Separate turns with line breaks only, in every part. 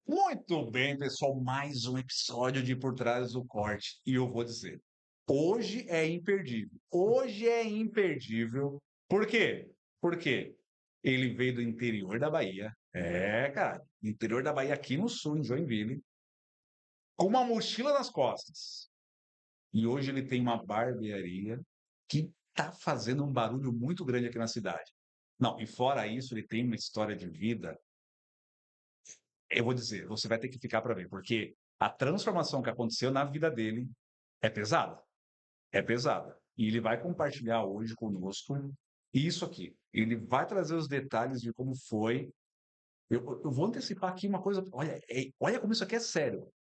Muito bem, pessoal, mais um episódio de Por Trás do Corte. E eu vou dizer, hoje é imperdível. Hoje é imperdível. Por quê? Porque ele veio do interior da Bahia. É, cara, interior da Bahia, aqui no sul, em Joinville, com uma mochila nas costas. E hoje ele tem uma barbearia que tá fazendo um barulho muito grande aqui na cidade. Não, e fora isso, ele tem uma história de vida. Eu vou dizer, você vai ter que ficar para ver, porque a transformação que aconteceu na vida dele é pesada, é pesada. E ele vai compartilhar hoje conosco isso aqui. Ele vai trazer os detalhes de como foi. Eu vou antecipar aqui uma coisa. Olha, olha como isso aqui é sério.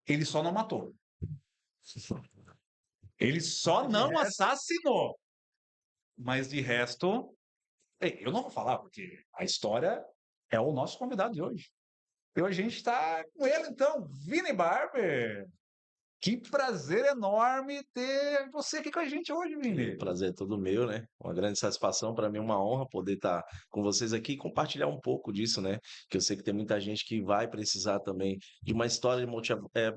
Ele só não matou. Ele só
De
não
resto,
assassinou. Mas de resto, eu não vou falar, porque a história é o nosso convidado de hoje. E a gente está com ele, então, Vini Barber. Que prazer enorme ter você aqui com a gente hoje,
o
Vini.
prazer é todo meu, né? Uma grande satisfação para mim, uma honra poder estar com vocês aqui e compartilhar um pouco disso, né? Que eu sei que tem muita gente que vai precisar também de uma história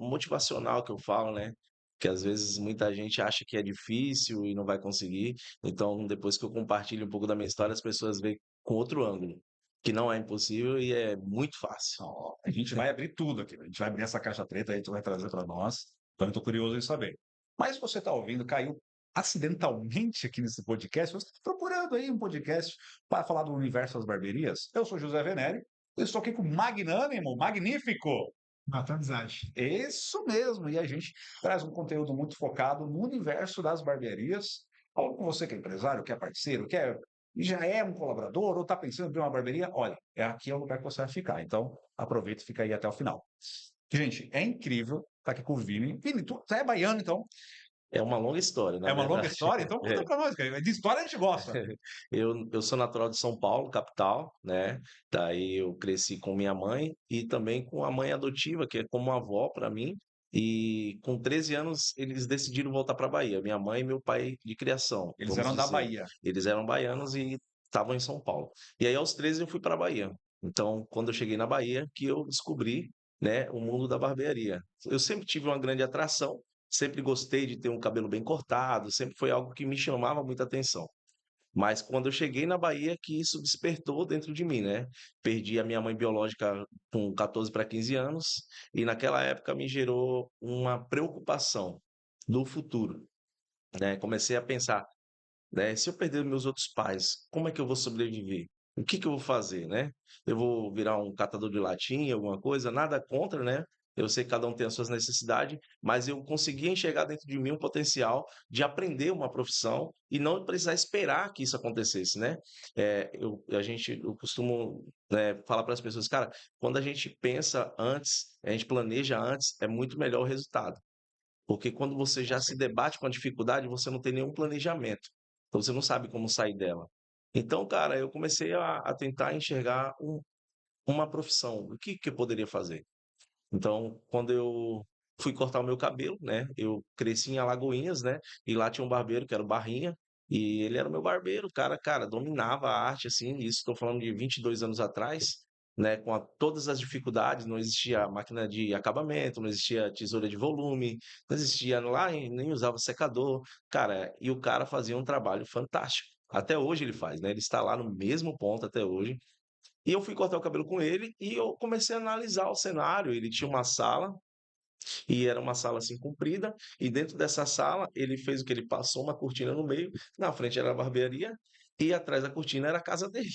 motivacional que eu falo, né? Que às vezes muita gente acha que é difícil e não vai conseguir. Então, depois que eu compartilho um pouco da minha história, as pessoas veem com outro ângulo, que não é impossível e é muito fácil.
Ó, a gente vai abrir tudo aqui. A gente vai abrir essa caixa preta aí, tu vai trazer para nós. Então, eu estou curioso em saber. Mas se você está ouvindo, caiu acidentalmente aqui nesse podcast, você está procurando aí um podcast para falar do universo das barbearias. Eu sou José Venere, eu estou aqui com o magnânimo, magnífico.
Mata amizade.
Isso mesmo, e a gente traz um conteúdo muito focado no universo das barbearias. Falando com você que é empresário, que é parceiro, que é, já é um colaborador ou está pensando em abrir uma barbearia, olha, aqui é o lugar que você vai ficar. Então, aproveita e fica aí até o final. Gente, é incrível estar aqui com o Vini. Vini, tu é baiano, então.
É uma longa história,
É
na
uma longa
verdade.
história, então conta para nós, cara. De história a gente gosta.
Eu sou natural de São Paulo, capital, né? Daí eu cresci com minha mãe e também com a mãe adotiva, que é como uma avó para mim. E com 13 anos eles decidiram voltar para Bahia. Minha mãe e meu pai de criação,
Eles
vamos
eram da
dizer.
Bahia.
Eles eram baianos e estavam em São Paulo. E aí aos 13 eu fui para Bahia. Então, quando eu cheguei na Bahia, que eu descobri, né, o mundo da barbearia. Eu sempre tive uma grande atração, sempre gostei de ter um cabelo bem cortado, sempre foi algo que me chamava muita atenção. Mas quando eu cheguei na Bahia que isso despertou dentro de mim, né. Perdi a minha mãe biológica com 14 para 15 anos, e naquela época me gerou uma preocupação do futuro, né. Comecei a pensar, né, se eu perder meus outros pais, como é que eu vou sobreviver? O que que eu vou fazer, né? Eu vou virar um catador de latinha, alguma coisa? Nada contra, né? Eu sei que cada um tem as suas necessidades, mas eu conseguia enxergar dentro de mim um potencial de aprender uma profissão e não precisar esperar que isso acontecesse, né? Eu costumo, né, falar para as pessoas, cara, quando a gente pensa antes, a gente planeja antes, é muito melhor o resultado. Porque quando você
Com
já se
certeza.
debate com a dificuldade, você não tem nenhum planejamento. Então você não sabe como sair dela. Então, cara, eu comecei a tentar enxergar uma profissão. O que que eu poderia fazer? Então, quando eu fui cortar o meu cabelo, né? Eu cresci em Alagoinhas, né? E lá tinha um barbeiro que era o Barrinha. E ele era o meu barbeiro, cara, dominava a arte, assim. Isso estou falando de 22 anos atrás, né? Com todas as dificuldades, não existia máquina de acabamento, não existia tesoura de volume, não existia lá, nem usava secador. Cara, e o cara fazia um trabalho fantástico. Até hoje ele faz, né? Ele está lá no mesmo ponto até hoje. E eu fui cortar o cabelo com ele e eu comecei a analisar o cenário. Ele tinha uma sala, e era uma sala assim comprida, e dentro dessa sala ele fez o que? Ele passou uma cortina no meio, na frente era a barbearia, e atrás da cortina era a casa dele.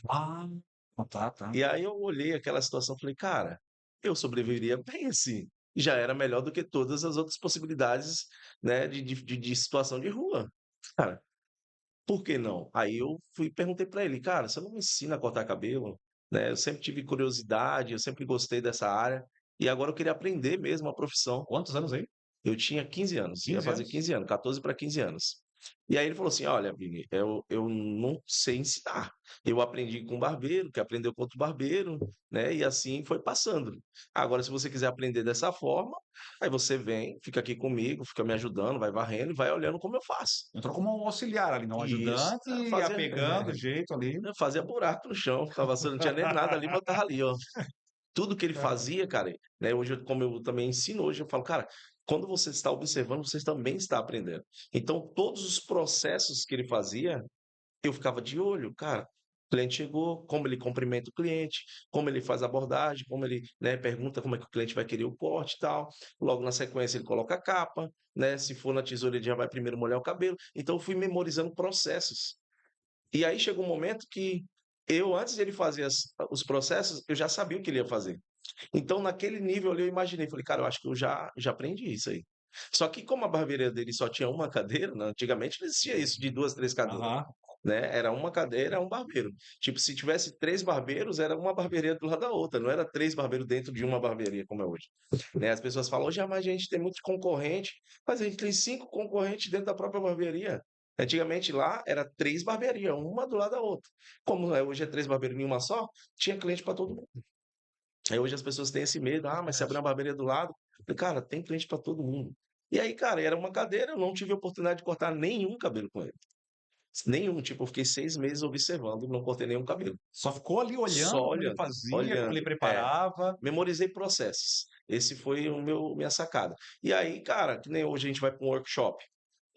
Ah, tá, tá.
E aí eu olhei aquela situação e falei, cara, eu sobreviveria bem assim. Já era melhor do que todas as outras possibilidades, né, de situação de rua. Cara, por que não? Aí eu fui e perguntei para ele, cara, você não me ensina a cortar cabelo? Né? Eu sempre tive curiosidade, eu sempre gostei dessa área, e agora eu queria aprender mesmo a profissão.
Quantos anos aí?
Eu tinha 15 anos, ia
15
fazer
anos?
15 anos, 14 para 15 anos. E aí ele falou assim: Olha, Vini, eu não sei ensinar. Eu aprendi com um barbeiro, que aprendeu com outro barbeiro, né? E assim foi passando. Agora, se você quiser aprender dessa forma, aí você vem, fica aqui comigo, fica me ajudando, vai varrendo e vai olhando como eu faço.
Entrou como um auxiliar ali, não um
E isso,
ajudante, e ia
fazia,
pegando o jeito ali.
fazia buraco no chão, a vassoura não tinha nem nada ali, mas eu tava ali, ó. tudo que ele
Aham.
fazia, cara, né, hoje, como eu também ensino hoje, eu falo, cara, quando você está observando, você também está aprendendo. Então, todos os processos que ele fazia, eu ficava de olho, cara. O cliente chegou, como ele cumprimenta o cliente, como ele faz a abordagem, como ele, né, pergunta como é que o cliente vai querer o corte e tal. Logo na sequência ele coloca a capa, né? Se for na tesoura ele já vai primeiro molhar o cabelo. Então eu fui memorizando processos. E aí chegou um momento que eu, antes de ele fazer os processos, eu já sabia o que ele ia fazer. Então, naquele nível ali, eu imaginei, falei, cara, eu acho que eu já aprendi isso aí. Só que como a barbearia dele só tinha uma cadeira, né, antigamente não existia isso de 2, 3 cadeiras,
Aham.
né? Era uma cadeira, um barbeiro. Tipo, se tivesse 3 barbeiros, era uma barbearia do lado da outra, não era 3 barbeiros dentro de uma barbearia como é hoje. Né? As pessoas falam, hoje a gente tem muito concorrente, mas a gente tem 5 concorrentes dentro da própria barbearia. Antigamente lá era 3 barbearias, uma do lado da outra. Como hoje é 3 barbeiros em uma só, tinha cliente para todo mundo. Aí hoje as pessoas têm esse medo, mas se abrir uma barbearia do lado, eu falei, cara, tem cliente para todo mundo. E aí, cara, era uma cadeira, eu não tive a oportunidade de cortar nenhum cabelo com ele. Nenhum, tipo, eu fiquei 6 meses observando, não cortei nenhum cabelo.
Só ficou ali olhando
Só
como ele
olhando,
fazia, como ele
olhando.
preparava.
Memorizei processos. Esse foi minha sacada. E aí, cara, que nem hoje a gente vai para um workshop.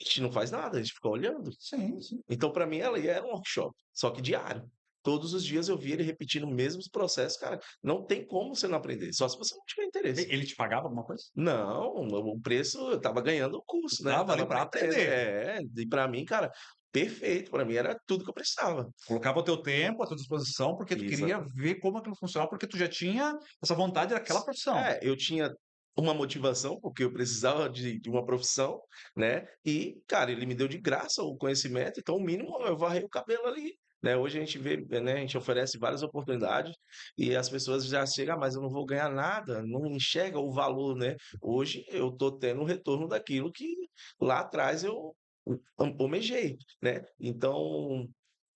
A gente não faz nada, a gente fica olhando.
Sim, sim.
Então, para mim, ela era um workshop, só que diário. Todos os dias eu via ele repetindo os mesmos processos, cara. Não tem como você não aprender, só se você não tiver interesse.
Ele te pagava alguma coisa?
Não, o preço eu estava ganhando o curso, né?
Tava ali
Estava
para
aprendendo.
aprender.
E para mim, cara, perfeito. Para mim era tudo que eu precisava.
Colocava o teu tempo à tua disposição, porque tu queria
Exatamente.
ver como aquilo funcionava, porque tu já tinha essa vontade daquela profissão.
Eu tinha uma motivação, porque eu precisava de uma profissão, né? E, cara, ele me deu de graça o conhecimento, então o mínimo eu varrei o cabelo ali. Né? Hoje a gente vê, né, a gente oferece várias oportunidades e as pessoas já chegam, mas eu não vou ganhar nada, não enxerga o valor, né? Hoje eu tô tendo o retorno daquilo que lá atrás eu almejei, né? Então,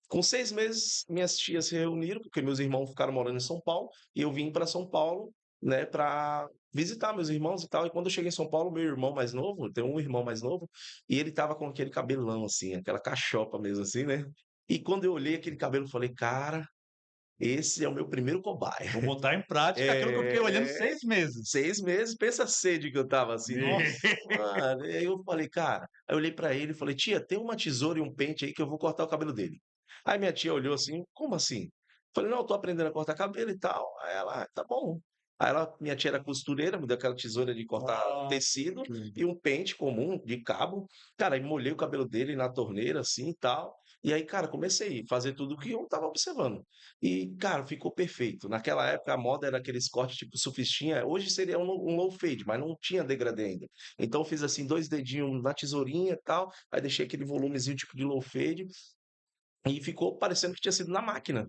com 6 meses, minhas tias se reuniram, porque meus irmãos ficaram morando em São Paulo, e eu vim para São Paulo, né, para visitar meus irmãos e tal. E quando eu cheguei em São Paulo, meu irmão mais novo, eu tenho um irmão mais novo, e ele tava com aquele cabelão assim, aquela cachopa mesmo assim, né? E quando eu olhei aquele cabelo, eu falei, cara, esse é o meu primeiro cobaia.
Vou botar em prática aquilo que eu fiquei olhando
É,
6 meses.
6 meses, pensa a sede que eu tava assim, nossa,
Me-
mano. E aí eu falei, cara, aí eu olhei pra ele e falei, tia, tem uma tesoura e um pente aí que eu vou cortar o cabelo dele. Aí minha tia olhou assim, como assim? Falei, não, eu tô aprendendo a cortar cabelo e tal. Aí ela, tá bom. Aí minha tia era costureira, me deu aquela tesoura de cortar
Ah,
tecido
que lindo.
e um pente comum de cabo. Cara, aí molhei o cabelo dele na torneira assim e tal. E aí, cara, comecei a fazer tudo o que eu tava observando. E, cara, ficou perfeito. Naquela época a moda era aqueles cortes tipo surfistinha. Hoje seria um low fade, mas não tinha degradê ainda. Então eu fiz assim, 2 dedinhos na tesourinha e tal. Aí deixei aquele volumezinho tipo de low fade. E ficou parecendo que tinha sido na máquina.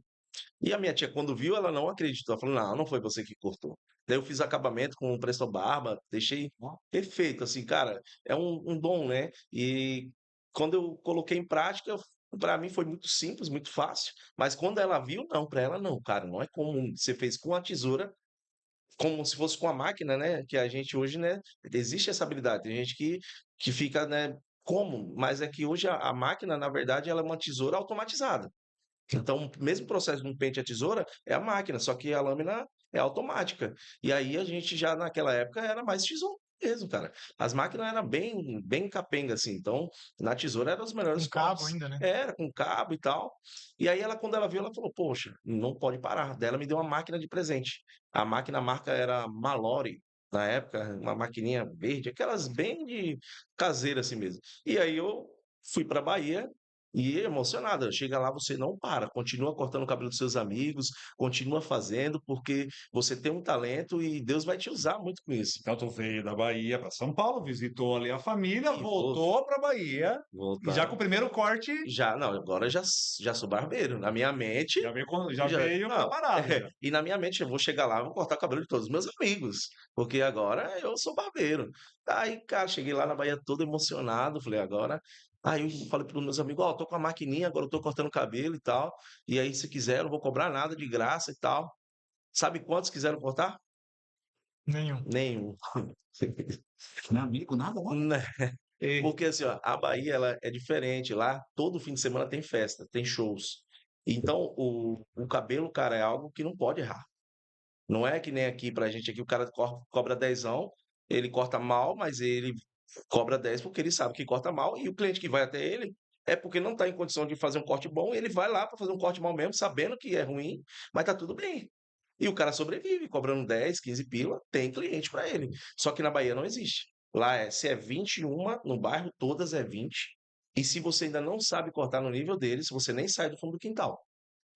E a minha tia, quando viu, ela não acreditou. Ela falou: não, não foi você que cortou. Daí eu fiz acabamento com presto barba, deixei
Ó,
perfeito. Assim, cara, é um dom, né? E quando eu coloquei em prática, para mim foi muito simples, muito fácil. Mas quando ela viu, não, para ela não, cara, não é comum. Você fez com a tesoura, como se fosse com a máquina, né? Que a gente hoje, né? Existe essa habilidade. Tem gente que fica, né? Como? Mas é que hoje a máquina, na verdade, ela é uma tesoura automatizada. Então, o mesmo processo de um pente à tesoura é a máquina, só que a lâmina é automática. E aí a gente já naquela época era mais tesoura mesmo, cara. As máquinas eram bem capenga assim. Então, na tesoura eram os melhores
Com cabo
cortes.
ainda, né?
Era com cabo e tal. E aí ela quando ela viu, ela falou: "Poxa, não pode parar". Daí ela me deu uma máquina de presente. A máquina, a marca era Mallory. Na época, uma maquininha verde, aquelas bem de caseira assim mesmo. E aí eu fui para Bahia e emocionada, chega lá, você não para, continua cortando o cabelo dos seus amigos, continua fazendo, porque você tem um talento e Deus vai te usar muito com isso.
então tu veio da Bahia para São Paulo, visitou ali a família,
E vou
voltou para Bahia e já
voltar.
com o primeiro corte
Já, não, agora já sou barbeiro. Na minha mente,
já
já,
veio
não.
preparado já.
E na minha mente, eu vou chegar lá, vou cortar o cabelo de todos os meus amigos, porque agora eu sou barbeiro. Aí, cara, cheguei lá na Bahia todo emocionado, falei, agora. Aí eu falei para os meus amigos, ó, tô com a maquininha, agora eu tô cortando o cabelo e tal. E aí, se quiser, eu não vou cobrar nada de graça e tal. Sabe quantos quiseram cortar?
Nenhum.
Nenhum.
Meu amigo, nada, nada.
Né?
E
Porque assim, ó, a Bahia ela é diferente. Lá, todo fim de semana tem festa, tem shows. Então, o cabelo, cara, é algo que não pode errar. Não é que nem aqui pra gente aqui, o cara cobra dezão, ele corta mal, mas ele cobra 10 porque ele sabe que corta mal, e o cliente que vai até ele é porque não está em condição de fazer um corte bom, ele vai lá para fazer um corte mal mesmo, sabendo que é ruim, mas tá tudo bem. E o cara sobrevive, cobrando 10, 15 pila, tem cliente para ele. Só que na Bahia não existe. Lá se é 21, no bairro todas é 20. E se você ainda não sabe cortar no nível deles, você nem sai do fundo do quintal.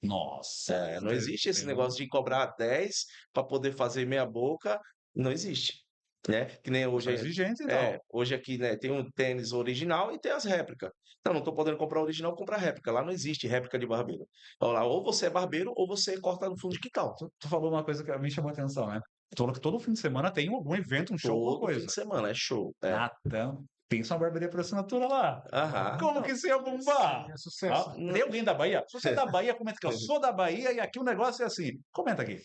Nossa,
Não existe esse negócio de cobrar 10 para poder fazer meia boca, não existe, né? Que nem
são
hoje,
exigentes, então.
hoje aqui, né, tem um tênis original e tem as réplicas. Então, não estou podendo comprar original, vou comprar réplica. Lá não existe réplica de barbeiro. Então, lá, ou você é barbeiro ou você corta no fundo de quintal.
Tu falou uma coisa que me chamou a atenção, né? Todo fim de semana tem algum evento, um show, alguma
Todo fim
coisa.
de semana, é show.
Ah, então, pensa uma barbearia por assinatura lá.
Aham.
Como que isso ia bombar?
É sucesso.
Ah, tem alguém da Bahia? Se você é da Bahia, comenta que eu sou da Bahia e aqui o negócio é assim. Comenta aqui.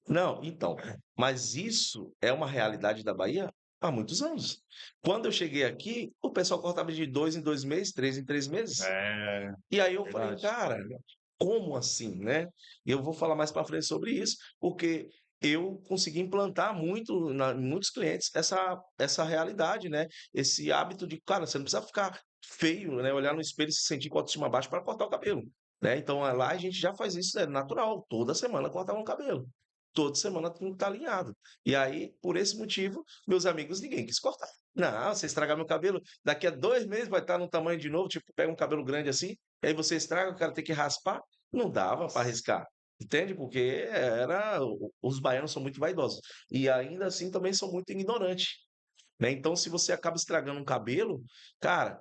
Não, então, mas isso é uma realidade da Bahia há muitos anos. Quando eu cheguei aqui, o pessoal cortava de 2 em 2 meses, 3 em 3 meses.
É,
E aí eu falei,
verdade.
cara, como assim, né? E eu vou falar mais para frente sobre isso, porque eu consegui implantar muito em muitos clientes essa realidade, né? Esse hábito de, cara, você não precisa ficar feio, né? Olhar no espelho e se sentir com a autoestima baixa para cortar o cabelo, né? Então lá a gente já faz isso, é natural, toda semana cortar um cabelo. Toda semana tem que estar alinhado. E aí, por esse motivo, meus amigos, ninguém quis cortar. Não, você estragar meu cabelo, daqui a 2 meses vai estar no tamanho de novo, tipo, pega um cabelo grande assim, e aí você estraga, o cara tem que raspar. Não dava para arriscar. Entende? Porque os baianos são muito vaidosos. E ainda assim também são muito ignorantes. Né? Então, se você acaba estragando um cabelo, cara,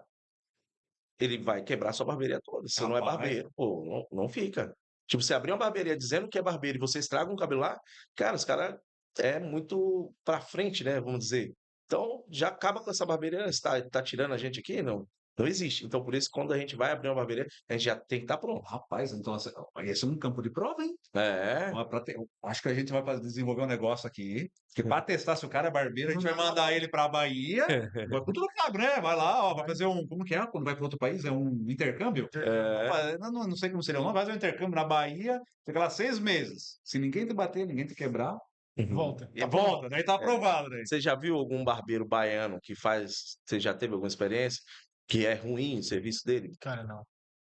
ele vai quebrar sua barbearia toda. Se você não é
Rapaz,
barbeiro, pô, não fica. Tipo, você abrir uma barbearia dizendo que é barbeiro e você estraga um cabelo lá, cara, os caras é muito pra frente, né? Vamos dizer. Então, já acaba com essa barbearia. Você tá tirando a gente aqui? Não. Não existe. Então, por isso, quando a gente vai abrir uma barbearia, a gente já tem que estar pronto.
rapaz, então esse é um campo de prova, hein?
É.
Acho que a gente vai desenvolver um negócio aqui, que para testar se o cara é barbeiro, a gente vai mandar ele para a Bahia, vai com tudo pago, né? Vai lá, ó, vai fazer como que é? Quando vai para outro país, é um intercâmbio? Não sei como seria o nome, vai fazer um intercâmbio na Bahia, fica lá 6 meses. Se ninguém te bater, ninguém te quebrar,
Volta.
e volta, daí tá aprovado, daí.
Você já viu algum barbeiro baiano que faz. Você já teve alguma experiência que é ruim o serviço dele?
Cara, não.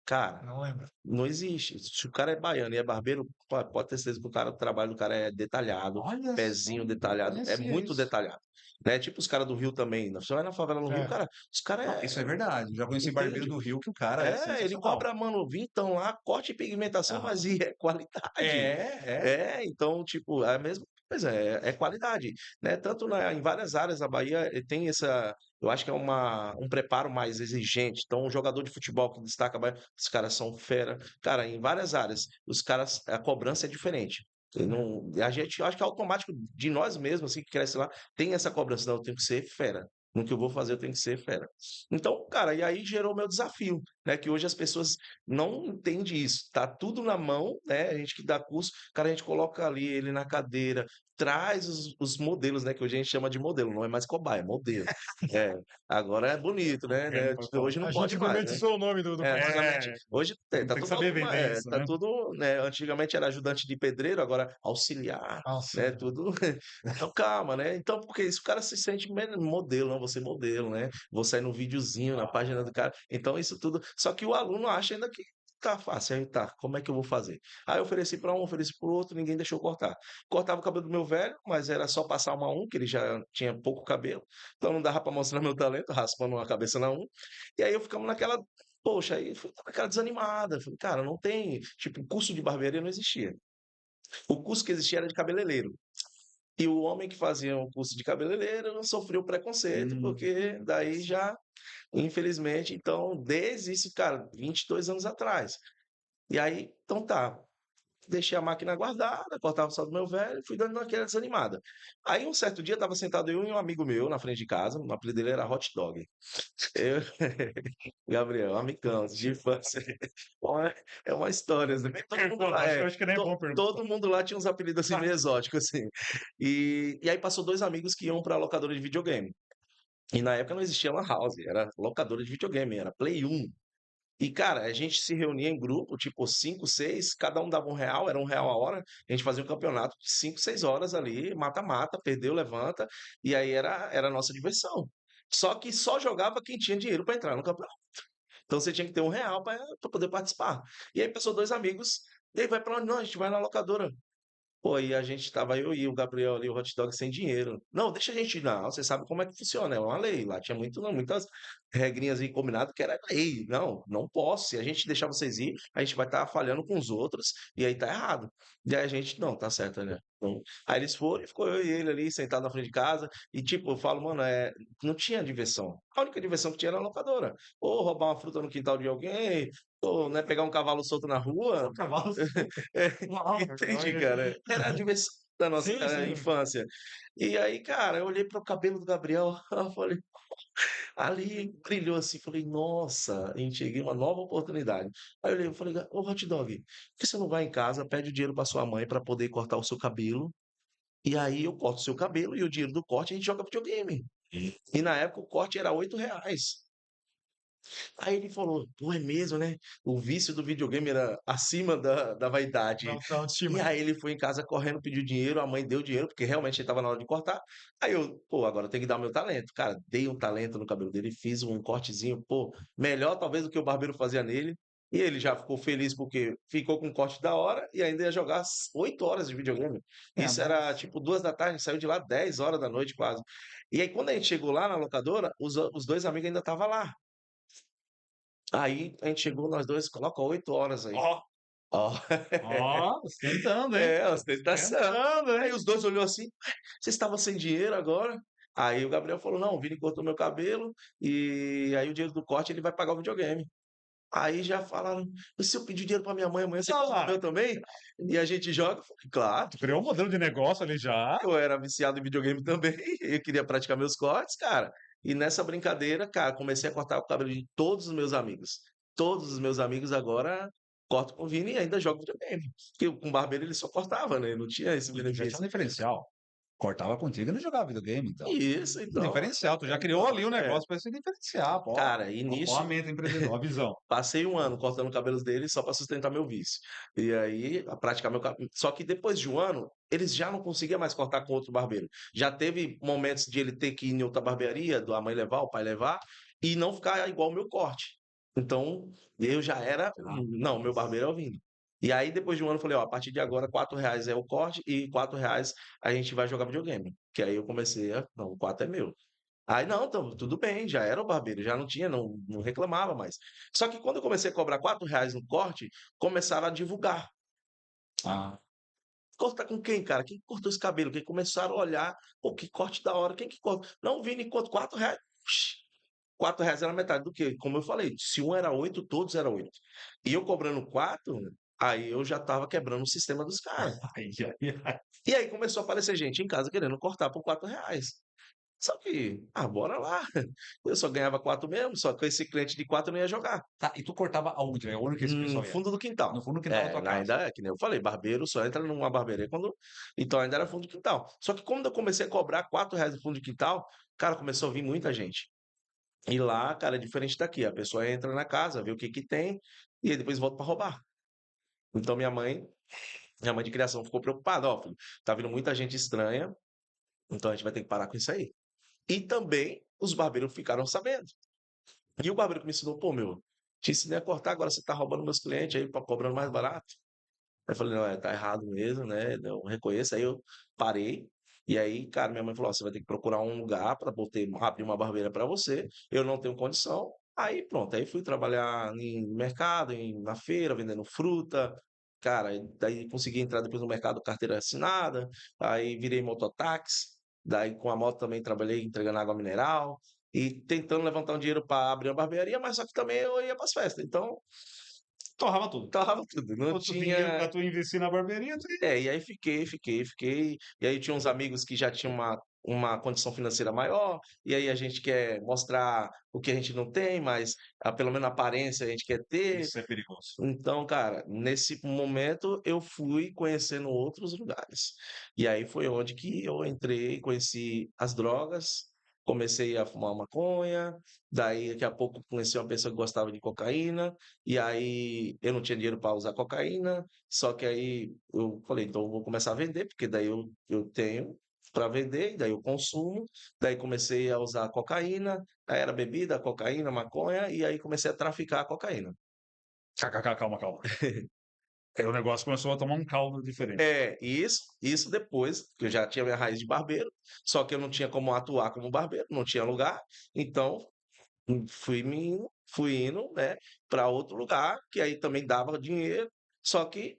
Cara,
Não lembro.
não existe. Se o cara é baiano e é barbeiro, pode ter certeza que o trabalho do cara é detalhado,
Olha só,
pezinho
não
detalhado, é
conhecia
muito
isso.
detalhado. Né? Tipo os caras do Rio também. Você vai na favela no Rio,
É.
cara, os caras
Não, isso é verdade. Já conheci barbeiro
entende?
do Rio que o cara é
Ele
sensacional.
cobra, mano, vintão lá, corte e pigmentação, mas
Aham.
e é qualidade.
É.
Então, tipo, é a mesma coisa, é qualidade, né? Tanto em várias áreas da Bahia tem essa, eu acho que é um preparo mais exigente. Então, um jogador de futebol que destaca, a Bahia, os caras são fera. Cara, em várias áreas, os caras, a cobrança é diferente. Não, a gente, eu acho que é automático de nós mesmos, assim, que cresce lá, tem essa cobrança, não, eu tenho que ser fera. No que eu vou fazer, eu tenho que ser fera. Então, cara, e aí gerou meu desafio, né? Que hoje as pessoas não entendem isso. Tá tudo na mão, né? A gente que dá curso, cara, a gente coloca ali ele na cadeira, traz os modelos, né? Que hoje a gente chama de modelo, não é mais cobaia, é modelo. É, agora é bonito, né? Hoje não
A
pode
gente
mais, né?
gourmetizou o nome do personagem.
Antigamente, hoje tá
Tem que
tudo,
saber vender isso,
tá
né?
tudo, né? Antigamente era ajudante de pedreiro, agora auxiliar, né?
Nossa.
Tudo. Então, calma, né? Então, porque isso o cara se sente modelo, não? Você modelo, né? Vou sair no videozinho, na página do cara. Então, isso tudo. Só que o aluno acha ainda que tá fácil. Aí tá, como é que eu vou fazer? Aí eu ofereci para um, ofereci para o outro, ninguém deixou cortar. Cortava o cabelo do meu velho, mas era só passar uma que ele já tinha pouco cabelo. Então não dava para mostrar meu talento, raspando uma cabeça na E aí eu ficamos naquela. Poxa, aí fui naquela desanimada. Falei, cara, não tem. Tipo, curso de barbearia não existia. O curso que existia era de cabeleireiro. E o homem que fazia um curso de cabeleireiro sofreu preconceito, porque daí já, infelizmente, então, desde isso, cara, 22 anos atrás. E aí, então tá, deixei a máquina guardada, cortava só do meu velho, fui dando aquela desanimada. Aí, um certo dia, estava sentado eu e um amigo meu na frente de casa, o apelido dele era Hot Dog. Eu, Gabriel, amigão de infância. Bom, É uma história, né? Todo mundo lá,
Acho que nem é bom perguntar.
todo mundo lá tinha uns apelidos assim meio exóticos, assim. E aí passou dois amigos que iam pra locadora de videogame. E na época não existia Lan House, era locadora de videogame, era Play 1. E, cara, a gente se reunia em grupo, tipo 5, 6, cada um dava R$ 1, era R$ 1 a hora, a gente fazia um campeonato de 5, 6 horas ali, mata-mata, perdeu, levanta, e aí era a nossa diversão. Só que só jogava quem tinha dinheiro para entrar no campeonato. Então você tinha que ter R$ 1 para poder participar. E aí passou 2 amigos, e aí vai para onde? Não, a gente vai na locadora. Pô, e a gente tava eu e o Gabriel ali, o Hot Dog, sem dinheiro. Não, deixa a gente ir. Não, você sabe como é que funciona, é uma lei. Lá tinha muitas regrinhas aí combinadas que era lei. Não, não posso. Se a gente deixar vocês ir, a gente vai estar falhando com os outros e aí tá errado. E aí a gente, não, tá certo, né? Então, aí eles foram e ficou eu e ele ali, sentado na frente de casa. E tipo, eu falo, mano, não tinha diversão. A única diversão que tinha era a locadora. Ou roubar uma fruta no quintal de alguém, ou, né, pegar um cavalo solto na rua.
O cavalo.
É,
Uau,
entendi, cara. Era a diversão da nossa
Sim, sim.
infância. E aí, cara, eu olhei para o cabelo do Gabriel, eu falei, ali brilhou assim, falei, nossa, enxerguei uma nova oportunidade. Aí eu olhei, eu falei, ô Hot Dog, por que você não vai em casa, pede o dinheiro para sua mãe para poder cortar o seu cabelo? E aí eu corto o seu cabelo e o dinheiro do corte a gente joga videogame. E na época o corte era R$ 8. Aí ele falou, pô, é mesmo, né? O vício do videogame era acima da vaidade.
Da
E
autoestima.
aí ele foi em casa correndo, pediu dinheiro, a mãe deu dinheiro, porque realmente ele estava na hora de cortar. Aí eu, pô, agora eu tenho que dar o meu talento. Cara, dei um talento no cabelo dele, fiz um cortezinho, pô, melhor talvez do que o barbeiro fazia nele. E ele já ficou feliz porque ficou com um corte da hora e ainda ia jogar 8 horas de videogame.
É,
Isso era
mas.
tipo 2 da tarde, saiu de lá 10 horas da noite quase. E aí quando a gente chegou lá na locadora, os dois amigos ainda estavam lá. Aí a gente chegou, nós dois, coloca 8 horas aí.
Ó,
Ó,
ó, ostentando, hein?
é, ostentação.
Ostentando,
Aí
hein?
os dois olhou assim, "Ué, você estava sem dinheiro agora?" Aí o Gabriel falou, não, o Vini cortou meu cabelo e aí o dinheiro do corte ele vai pagar o videogame. Aí já falaram, e se eu pedir dinheiro para minha mãe amanhã, você
Olha
corta o
lá.
meu também? E a gente joga? Eu falei, claro,
Tu criou um modelo de negócio ali já.
eu era viciado em videogame também, eu queria praticar meus cortes, cara. E nessa brincadeira, cara, comecei a cortar o cabelo de todos os meus amigos. Todos os meus amigos agora cortam com o Vini e ainda jogam videogame. Porque com o barbeiro ele só cortava, né? Não tinha esse
E tu já tinha um
benefício.
diferencial. Cortava contigo e não jogava videogame, então.
Isso,
Um
então.
diferencial, tu já criou ali um negócio para se diferenciar, pô.
Cara, e
Ó, a
nisso
mente empreendedor, a visão.
passei um ano cortando o cabelo dele só para sustentar meu vício. E aí, a praticar meu cabelo. Só que depois de um ano, eles já não conseguiam mais cortar com outro barbeiro. Já teve momentos de ele ter que ir em outra barbearia, a mãe levar, o pai levar, e não ficar igual o meu corte. Então, eu já era. Não, meu barbeiro é o Vini. E aí, depois de um ano, eu falei: ó, a partir de agora, R$ 4 é o corte e R$ 4 a gente vai jogar videogame. Que aí eu comecei a. Não, o 4 é meu. Aí não, então, tudo bem, já era o barbeiro, já não tinha, não reclamava mais. Só que quando eu comecei a cobrar R$ 4 no corte, começaram a divulgar.
Ah,
Cortar com quem, cara? Quem cortou esse cabelo? Quem começaram a olhar, pô, que corte da hora, quem que corta? Não, Vini, quanto? R$ 4. Oxi, R$ 4 era metade do quê? Como eu falei, se um era 8, todos eram 8. E eu cobrando 4, aí eu já tava quebrando o sistema dos caras.
ai, ai, ai.
E aí começou a aparecer gente em casa querendo cortar por R$ 4. Só que, bora lá. Eu só ganhava 4 mesmo, só que esse cliente de 4 eu não ia jogar.
Tá, e tu cortava aonde? É onde que esse
No
pessoal ia?
fundo do quintal.
No fundo do quintal da
É,
tua casa.
ainda é, que nem eu falei, barbeiro só entra numa barbearia quando. Então ainda era fundo do quintal. Só que quando eu comecei a cobrar R$ 4 no fundo do quintal, cara, começou a vir muita gente. E lá, cara, é diferente daqui. A pessoa entra na casa, vê o que que tem, e aí depois volta para roubar. Então minha mãe de criação ficou preocupada, ó, filho, tá vindo muita gente estranha, então a gente vai ter que parar com isso aí. E também os barbeiros ficaram sabendo. E o barbeiro que me ensinou, pô, meu, te ensinei a cortar, agora você tá roubando meus clientes aí, cobrando mais barato. Aí eu falei, não, tá errado mesmo, né? Eu reconheço. Aí eu parei. E aí, cara, minha mãe falou: ó, você vai ter que procurar um lugar para abrir uma barbeira para você. Eu não tenho condição. Aí pronto, aí fui trabalhar em mercado, na feira, vendendo fruta. Cara, daí consegui entrar depois no mercado carteira assinada. Aí virei mototáxi. Daí com a moto também trabalhei entregando água mineral e tentando levantar um dinheiro para abrir uma barbearia, mas só que também eu ia para as festas. Então,
Torrava tudo.
tava tudo. Não
Outro dinheiro
tinha.
pra tu investir na barbearia, tu ia.
É, e aí fiquei. E aí tinha uns amigos que já tinham uma condição financeira maior, e aí a gente quer mostrar o que a gente não tem, mas pelo menos a aparência a gente quer ter.
Isso é perigoso.
Então, cara, nesse momento eu fui conhecendo outros lugares. E aí foi onde que eu entrei, conheci as drogas, comecei a fumar maconha, daí daqui a pouco conheci uma pessoa que gostava de cocaína, e aí eu não tinha dinheiro para usar cocaína, só que aí eu falei, então eu vou começar a vender, porque daí eu tenho para vender, e daí eu consumo, daí comecei a usar cocaína, aí era bebida, cocaína, maconha, e aí comecei a traficar a cocaína.
Calma, calma. Aí o negócio começou a tomar um caldo diferente.
É, isso depois, que eu já tinha minha raiz de barbeiro, só que eu não tinha como atuar como barbeiro, não tinha lugar, então fui indo, né, para outro lugar, que aí também dava dinheiro, só que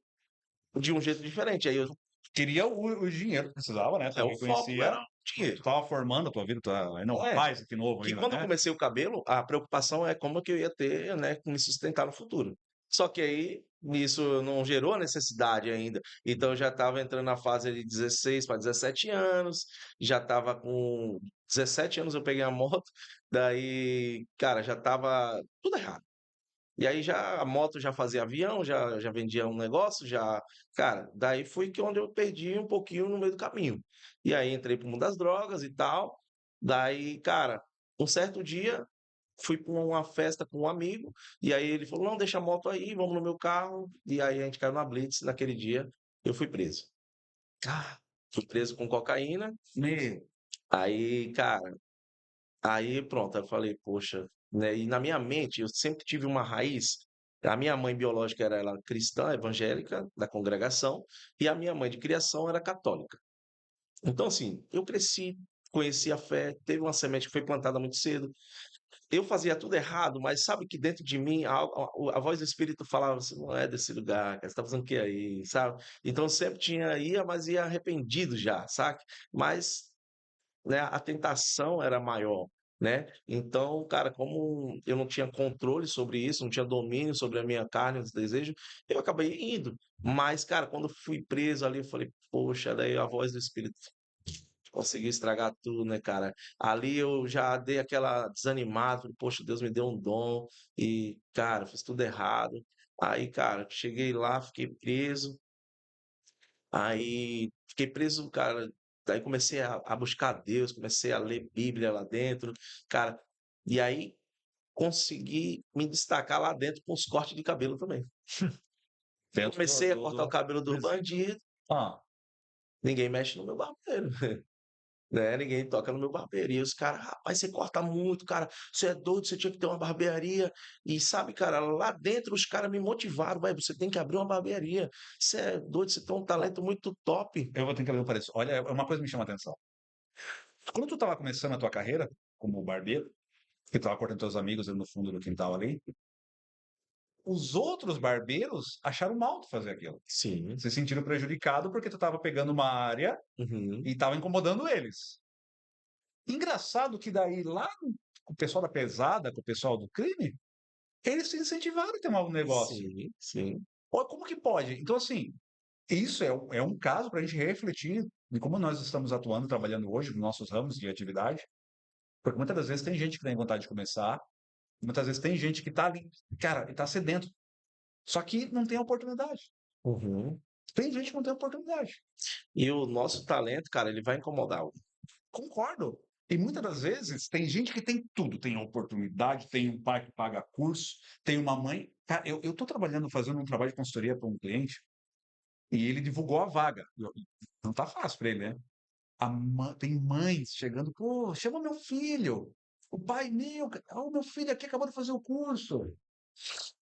de um jeito diferente. Aí eu,
Queria o dinheiro que precisava, né? Tu
o foco
reconhecia,
era o dinheiro.
tu tava formando a tua vida, tu era ainda um
É,
rapaz aqui novo
que
ainda,
quando eu
né?
comecei o cabelo, a preocupação é como que eu ia ter, né, como me sustentar no futuro. Só que aí isso não gerou necessidade ainda. Então eu já estava entrando na fase de 16 para 17 anos, já estava com 17 anos eu peguei a moto, daí, cara, já estava tudo errado. E aí já a moto já fazia avião, já vendia um negócio, já, cara, daí foi que onde eu perdi um pouquinho no meio do caminho. E aí entrei pro mundo das drogas e tal. Daí, cara, um certo dia fui para uma festa com um amigo, e aí ele falou: "Não, deixa a moto aí, vamos no meu carro". E aí a gente caiu na blitz, naquele dia eu fui preso.
Ah,
Fui preso com cocaína.
meu,
Aí, cara, aí pronto, eu falei, poxa, né? E na minha mente eu sempre tive uma raiz. A minha mãe biológica era ela cristã, evangélica, da congregação, e a minha mãe de criação era católica. Então, assim, eu cresci, conheci a fé, teve uma semente que foi plantada muito cedo. Eu fazia tudo errado, mas sabe que dentro de mim a voz do Espírito falava assim, não é desse lugar, cara, você tá fazendo o que aí, sabe? Então eu sempre ia, mas ia arrependido já, sabe? Mas, né, a tentação era maior, né? Então, cara, como eu não tinha controle sobre isso, não tinha domínio sobre a minha carne, os desejos, eu acabei indo. Mas, cara, quando eu fui preso ali, eu falei, poxa, daí a voz do Espírito conseguiu estragar tudo, né, cara? Ali eu já dei aquela desanimada, falei, poxa, Deus me deu um dom e, cara, fiz tudo errado. Aí, cara, cheguei lá, fiquei preso. Aí fiquei preso, cara. Daí comecei a buscar Deus, comecei a ler Bíblia lá dentro, cara. E aí consegui me destacar lá dentro com os cortes de cabelo também.
dentro
Comecei a cortar o cabelo dos
presídio.
bandidos,
Ah,
ninguém mexe no meu barbeiro. Né? Ninguém toca no meu barbeiro. E os caras, rapaz, você corta muito, cara. Você é doido, você tinha que ter uma barbearia. E sabe, cara, lá dentro os caras me motivaram, vai, você tem que abrir uma barbearia. Você é doido, você tem um
ó,
talento muito top.
eu vou ter que abrir um parênteses. Olha, uma coisa me chama a atenção. Quando tu tava começando a tua carreira como barbeiro, que tu tava cortando teus amigos ali no fundo do quintal ali, os outros barbeiros acharam mal tu fazer aquilo.
Sim.
Se sentiram prejudicados porque tu tava pegando uma área
Uhum.
e tava incomodando eles. Engraçado que daí lá com o pessoal da pesada, com o pessoal do crime, eles se incentivaram a ter um negócio.
Sim, sim.
Olha como que pode? Então, assim, isso é um caso para a gente refletir de como nós estamos atuando, trabalhando hoje nos nossos ramos de atividade, porque muitas das vezes tem gente que tem vontade de começar, muitas vezes tem gente que está ali, cara, e está sedento, só que não tem oportunidade.
Uhum.
Tem gente que não tem oportunidade.
E o nosso talento, cara, ele vai incomodar.
Concordo. E muitas das vezes tem gente que tem tudo, tem oportunidade, tem um pai que paga curso, tem uma mãe. Cara, eu estou trabalhando, fazendo um trabalho de consultoria para um cliente e ele divulgou a vaga. Não tá fácil para ele, né? Tem mães chegando, pô, chama meu filho. O pai, o meu filho aqui acabou de fazer o curso.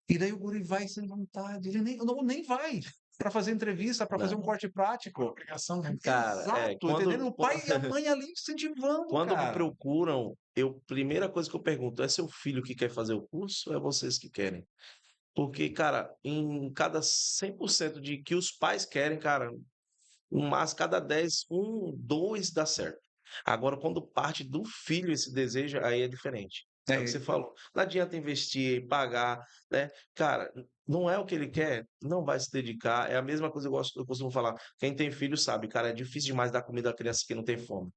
E daí o guri vai sem vontade. Ele nem vai para fazer entrevista, para fazer um
Não.
corte prático.
Obrigação, né? Cara,
Exato, entendeu? O pai e a mãe ali incentivando,
quando me
cara.
procuram, primeira coisa que eu pergunto, é seu filho que quer fazer o curso ou é vocês que querem? Porque, cara, em cada 100% de que os pais querem, cara, mas cada 10 2 dá certo. Agora, quando parte do filho esse desejo, aí é diferente. É o que
É,
você falou. Não adianta investir, pagar, né? Cara, não é o que ele quer, não vai se dedicar. É a mesma coisa que eu costumo falar. Quem tem filho sabe, cara, é difícil demais dar comida à criança que não tem fome.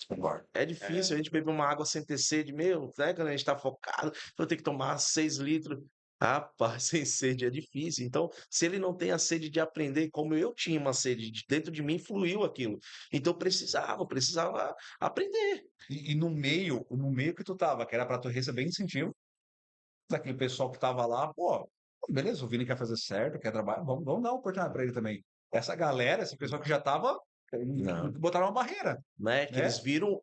concordo.
É difícil a gente beber uma água sem ter sede, meu, né? Quando a gente tá focado, eu tenho que tomar 6 litros. Rapaz, sem sede é difícil. Então, se ele não tem a sede de aprender, como eu tinha uma sede, dentro de mim fluiu aquilo. Então, eu precisava aprender.
E no meio que tu tava, que era para tu receber incentivo daquele pessoal que tava lá, pô, beleza, o Vini quer fazer certo, quer trabalhar, vamos dar uma oportunidade para ele também. Essa galera, esse pessoal que já tava,
Não.
botaram uma barreira,
Né? Que
né?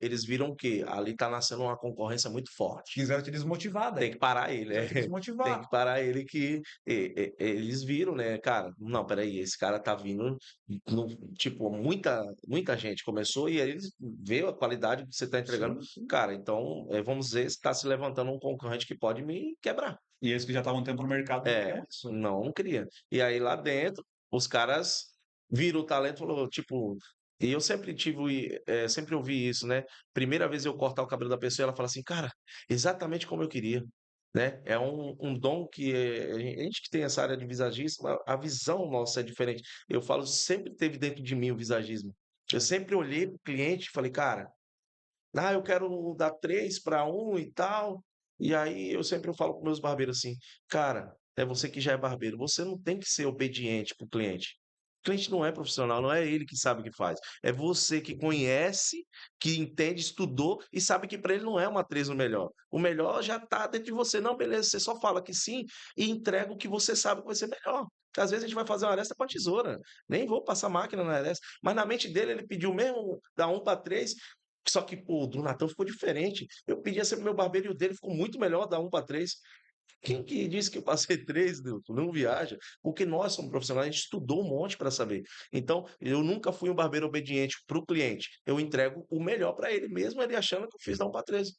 eles viram que ali tá nascendo uma concorrência muito forte.
Quiseram te desmotivar
Tem
daí.
que parar ele,
Quiseram te
tem
desmotivar.
que parar ele que eles viram, né, cara, não, peraí, esse cara tá vindo, tipo, muita gente começou e aí eles veem a qualidade que você tá entregando,
Sim, sim.
cara, então, vamos dizer, se tá se levantando um concorrente que pode me quebrar.
E eles que já estavam um tempo no mercado não
É,
queriam isso.
não queria. E aí lá dentro, os caras viram o talento e falou, tipo, e eu sempre sempre ouvi isso, né? Primeira vez eu cortar o cabelo da pessoa, ela fala assim, cara, exatamente como eu queria, né? É um dom que a gente que tem essa área de visagismo, a visão nossa é diferente. Eu falo, sempre teve dentro de mim o visagismo. Eu sempre olhei para o cliente e falei, cara, eu quero dar 3 para 1 e tal. E aí eu sempre falo com meus barbeiros assim, cara, é você que já é barbeiro, você não tem que ser obediente para o cliente. O cliente não é profissional, não é ele que sabe o que faz. É você que conhece, que entende, estudou e sabe que para ele não é uma 3 o melhor. O melhor já está dentro de você. Não, beleza, você só fala que sim e entrega o que você sabe que vai ser melhor. Porque às vezes a gente vai fazer uma aresta com a tesoura. Nem vou passar máquina na aresta. Mas na mente dele, ele pediu mesmo da 1 para 3. Só que, pô, o do Natan ficou diferente. Eu pedia sempre meu barbeiro e o dele ficou muito melhor, da 1 para 3. Quem que disse que eu passei 3, Nilton? Não viaja. Porque nós somos profissionais, a gente estudou um monte para saber. Então, eu nunca fui um barbeiro obediente para o cliente. Eu entrego o melhor para ele, mesmo ele achando que eu fiz da 1 para 3.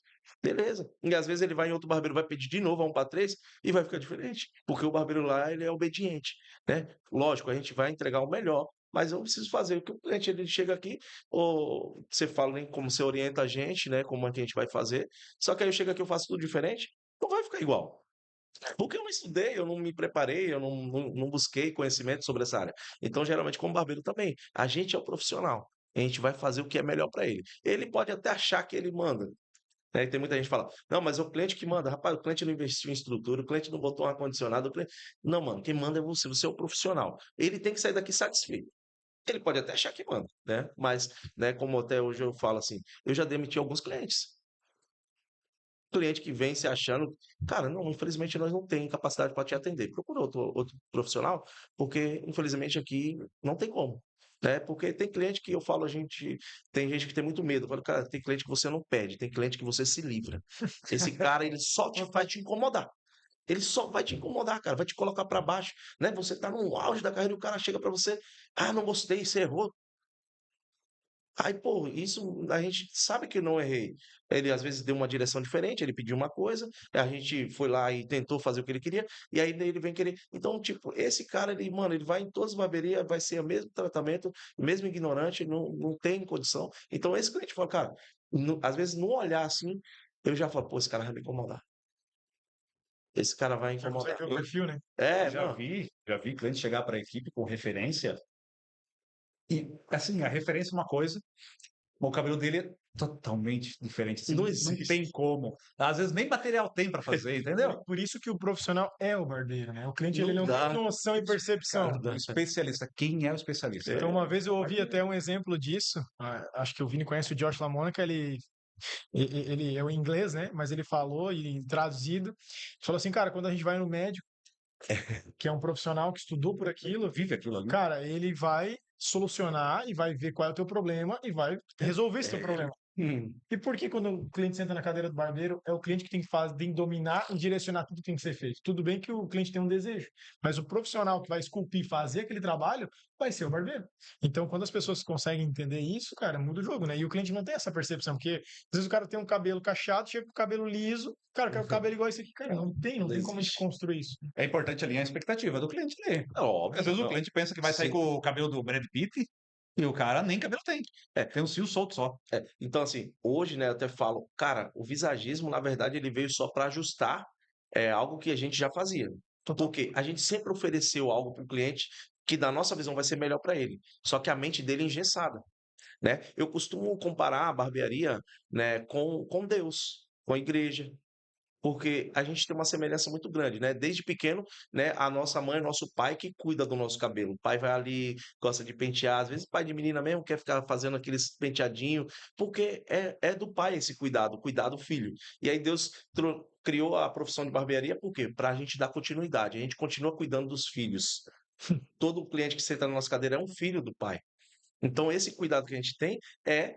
Beleza. E às vezes ele vai em outro barbeiro, vai pedir de novo a 1 para 3 e vai ficar diferente. Porque o barbeiro lá, ele é obediente, né? Lógico, a gente vai entregar o melhor. Mas eu não preciso fazer. O que o cliente ele chega aqui, ou você fala nem como você orienta a gente, né? Como é que a gente vai fazer. Só que aí eu chego aqui, eu faço tudo diferente. Não vai ficar igual. Porque eu não estudei, eu não me preparei, eu não busquei conhecimento sobre essa área. Então, geralmente, como barbeiro também, a gente é o profissional. A gente vai fazer o que é melhor para ele. Ele pode até achar que ele manda. Né? E tem muita gente que fala, não, mas é o cliente que manda. Rapaz, o cliente não investiu em estrutura, o cliente não botou um ar-condicionado. Não, mano, quem manda é você é o profissional. Ele tem que sair daqui satisfeito. Ele pode até achar que manda, né? Mas, né, como até hoje eu falo assim, eu já demiti alguns clientes. Cliente que vem se achando, cara, não, infelizmente nós não tem capacidade para te atender. Procura outro profissional, porque infelizmente aqui não tem como. Né? Porque tem cliente que eu falo, tem gente que tem muito medo. Eu falo, cara, tem cliente que você não pede, tem cliente que você se livra. Esse cara, ele só vai te incomodar. Ele só vai te incomodar, cara, vai te colocar para baixo, né? Você tá no auge da carreira e o cara chega para você, não gostei, você errou. Aí, pô, isso a gente sabe que eu não errei. Ele às vezes deu uma direção diferente, ele pediu uma coisa, a gente foi lá e tentou fazer o que ele queria, e aí ele vem querer. Então, tipo, esse cara, ele, mano, ele vai em todas as barberias, vai ser o mesmo tratamento, mesmo ignorante, não tem condição. Então, esse cliente fala, cara, às vezes no olhar assim, eu já falo, pô, esse cara vai me incomodar. Esse cara vai
Já consegue
incomodar.
ver o perfil, né?
É,
Já
não.
vi, já vi cliente chegar para a equipe com referência e, assim, a referência é uma coisa, o cabelo dele é totalmente diferente, assim,
Não
não tem
existe.
como. Às vezes nem material tem para fazer, entendeu?
Por isso que o profissional é o barbeiro, né? O cliente ele
Não
não tem
dá.
noção e percepção.
O especialista, quem é o especialista?
Então, uma vez eu ouvi
Barbeiro.
até um exemplo disso. Acho que o Vini conhece o Josh LaMonica, ele é o inglês, né? Mas ele falou e traduzido, falou assim, cara, quando a gente vai no médico, que é um profissional que estudou por aquilo,
Vive aquilo ali.
cara, ele vai solucionar e vai ver qual é o teu problema e vai resolver esse teu problema. E por que quando o cliente senta na cadeira do barbeiro, é o cliente que tem que fazer, tem que dominar e direcionar tudo que tem que ser feito? Tudo bem que o cliente tem um desejo, mas o profissional que vai esculpir, fazer aquele trabalho, vai ser o barbeiro. Então, quando as pessoas conseguem entender isso, cara, muda o jogo, né? E o cliente não tem essa percepção, porque às vezes o cara tem um cabelo cacheado, chega com o cabelo liso, cara, quer o cabelo igual esse aqui, cara, não tem como a gente
existe.
construir isso.
É importante alinhar a expectativa do cliente ali.
É óbvio,
Às vezes o
não.
cliente pensa que vai sair
Sim.
com o cabelo do Brad Pitt e o cara nem cabelo tem.
É,
Tem um fio solto só.
Então, assim, hoje, né, eu até falo, cara, o visagismo, na verdade, ele veio só para ajustar algo que a gente já fazia. Porque a gente sempre ofereceu algo para o cliente que, na nossa visão, vai ser melhor para ele. Só que a mente dele é engessada, né? Eu costumo comparar a barbearia, né, com Deus, com a igreja. Porque a gente tem uma semelhança muito grande, né? Desde pequeno, né? A nossa mãe, nosso pai que cuida do nosso cabelo. O pai vai ali, gosta de pentear. Às vezes, pai de menina mesmo quer ficar fazendo aqueles penteadinhos, porque é do pai esse cuidado, cuidar do filho. E aí Deus criou a profissão de barbearia, por quê? Para a gente dar continuidade. A gente continua cuidando dos filhos. Todo cliente que senta na nossa cadeira é um filho do pai. Então, esse cuidado que a gente tem é